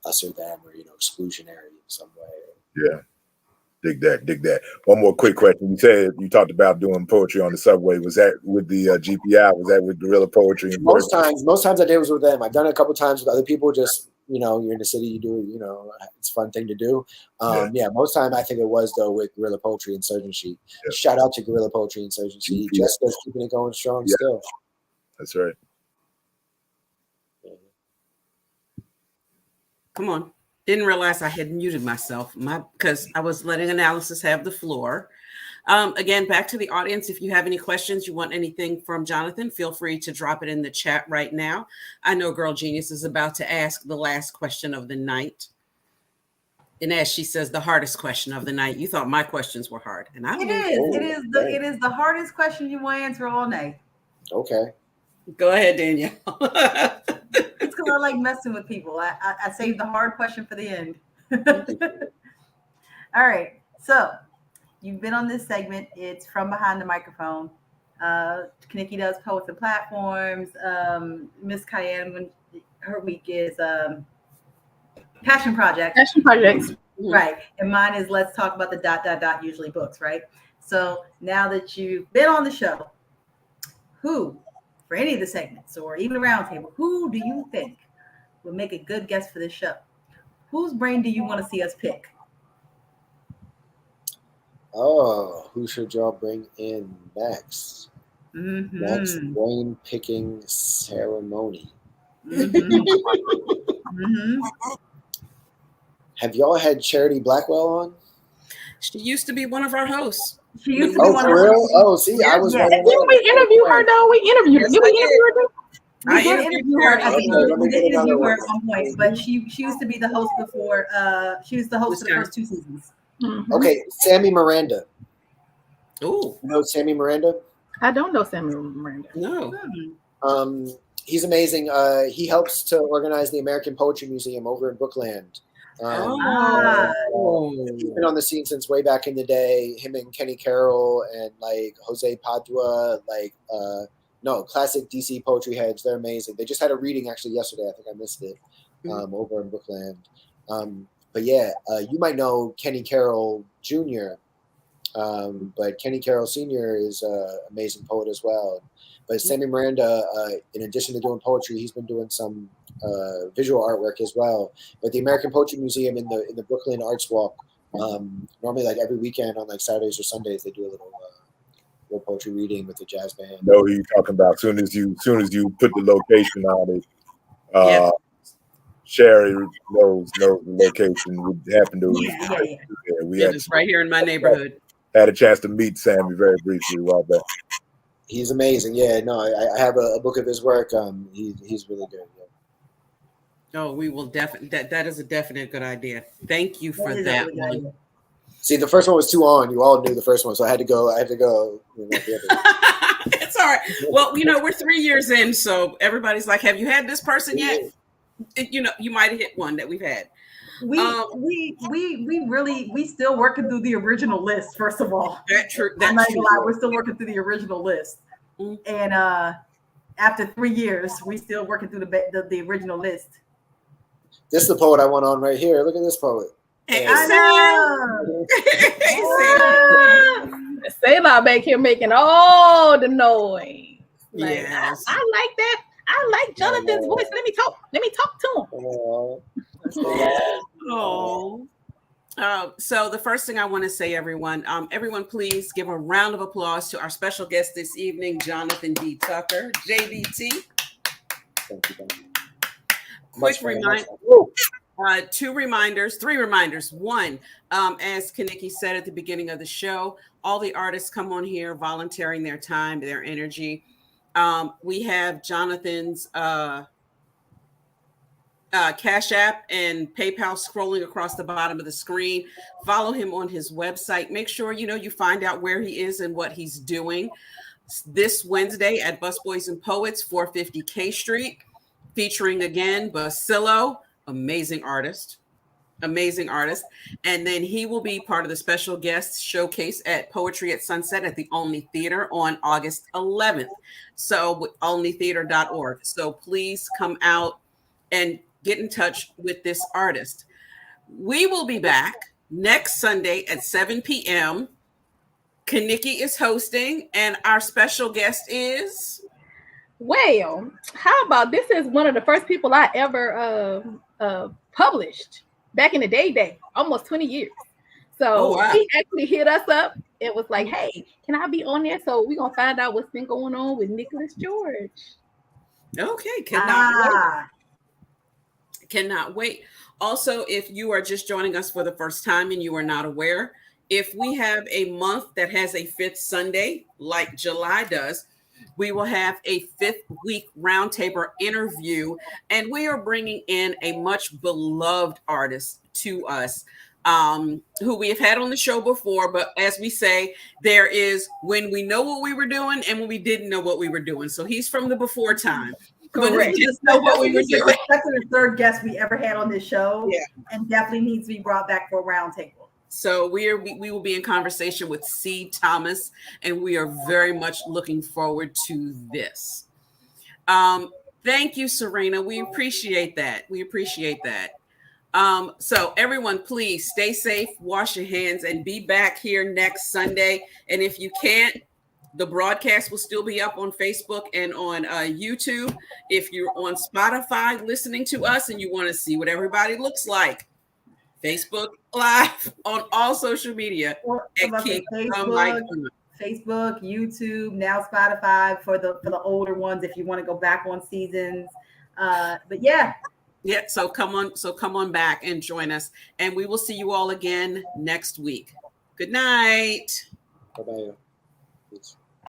us or them or, you know, exclusionary in some way. Yeah. Dig that. One more quick question. You said you talked about doing poetry on the subway. Was that with the GPI? Was that with Guerrilla Poetry? Most times I did was with them. I've done it a couple times with other people. Just, you know, you're in the city, you do, you know, it's a fun thing to do. Yeah, most time I think it was though with Guerrilla Poetry Insurgency. Yeah. Shout out to Guerrilla Poetry Insurgency. Just keeping it going strong still. That's right. Come on. Didn't realize I had muted myself because I was letting analysis have the floor. Again, back to the audience. If you have any questions, you want anything from Jonathon, feel free to drop it in the chat right now. I know Girl Genius is about to ask the last question of the night. And as she says, the hardest question of the night. You thought my questions were hard. And I It is the hardest question you will answer all night. Okay. Go ahead, Danielle. It's because I like messing with people. I saved the hard question for the end. All right. So you've been on this segment. It's From Behind the Microphone. Kaniki does Poets and Platforms. Miss Cayenne, when her week is Passion Project. Passion Projects. Right. And mine is Let's Talk About the ... usually books, right? So now that you've been on the show, who, for any of the segments or even a roundtable, who do you think would make a good guest for this show? Whose brain do you want to see us pick? Oh, who should y'all bring in next? Next brain picking ceremony. Have y'all had Charity Blackwell on? She used to be one of our hosts. She used to be one of for real? Oh, see, I was right. Didn't we interview her though? We interviewed her. Yes, Did we interview her? We did interview her. I think we did interview her at one. one point, but she used to be the host before. She was the host for the first 2 seasons. Okay, Sammy Miranda. Oh, you know Sammy Miranda? I don't know Sammy Miranda. No. He's amazing. He helps to organize the American Poetry Museum over in Brookland. He's been on the scene since way back in the day. Him and Kenny Carroll and like Jose Padua, like classic DC poetry heads. They're amazing. They just had a reading actually yesterday. I think I missed it over in Brookland. But yeah, you might know Kenny Carroll Jr., but Kenny Carroll Sr. is an amazing poet as well. But Sammy Miranda, in addition to doing poetry, he's been doing some visual artwork as well. But the American Poetry Museum in the Brooklyn Arts Walk, normally like every weekend on like Saturdays or Sundays, they do a little poetry reading with the jazz band. Know who you're talking about. Soon as you put the location on it, Sherry knows the location. We happened to we it's right here in my neighborhood. Had a chance to meet Sammy very briefly while back. He's amazing. Yeah, no, I have a book of his work. He's really good. Yeah. Oh, we will definitely. That is a definite good idea. Thank you for that one. See, the first one was too on. You all knew the first one, so I had to go. It's all right. Well, we're 3 years in, so everybody's like, "Have you had this person yet?" You might have hit one that we've had. We still working through the original list. First of all, that's true. I'm not gonna lie, we're still working through the original list, and after 3 years, we still working through the original list. This is the poet I want on right here. Look at this poet. Hey, Selah back here making all the noise. Like, yes, I like that. I like Jonathan's voice. Let me talk to him. So the first thing I want to say, everyone, please give a round of applause to our special guest this evening, Jonathon D. Tucker, JDT. Quick reminder. 3 reminders. One, as Kaniki said at the beginning of the show, all the artists come on here volunteering their time, their energy. We have Jonathon's Cash App and PayPal scrolling across the bottom of the screen. Follow him on his website. Make sure you find out where he is and what he's doing. This Wednesday at Busboys and Poets, 450 K Street, featuring again Basillo, amazing artist. And then he will be part of the special guest showcase at Poetry at Sunset at the Olney Theater on August 11th. So olneytheater.org. So please come out and get in touch with this artist. We will be back next Sunday at 7 p.m. Kaniki is hosting, and our special guest is... Well, how about this is one of the first people I ever published back in the day, almost 20 years. So he actually hit us up. It was like, hey, can I be on there? So we're going to find out what's been going on with Nicholas George. Okay, cannot wait. Also, if you are just joining us for the first time and you are not aware, if we have a month that has a 5th Sunday, like July does, we will have a 5th week roundtable interview, and we are bringing in a much beloved artist to us, who we have had on the show before. But as we say, there is when we know what we were doing and when we didn't know what we were doing. So he's from the before time. Correct. Just know what we were doing. That's the 3rd guest we ever had on this show, and definitely needs to be brought back for a roundtable. So we will be in conversation with C. Thomas, and we are very much looking forward to this. Thank you, Serena. We appreciate that. So everyone, please stay safe, wash your hands, and be back here next Sunday. And if you can't, the broadcast will still be up on Facebook and on YouTube. If you're on Spotify listening to us and you want to see what everybody looks like, Facebook Live on all social media. Facebook, Facebook, YouTube, now Spotify for the older ones if you want to go back on seasons. But yeah. Yeah, so come on back and join us. And we will see you all again next week. Good night. Bye-bye.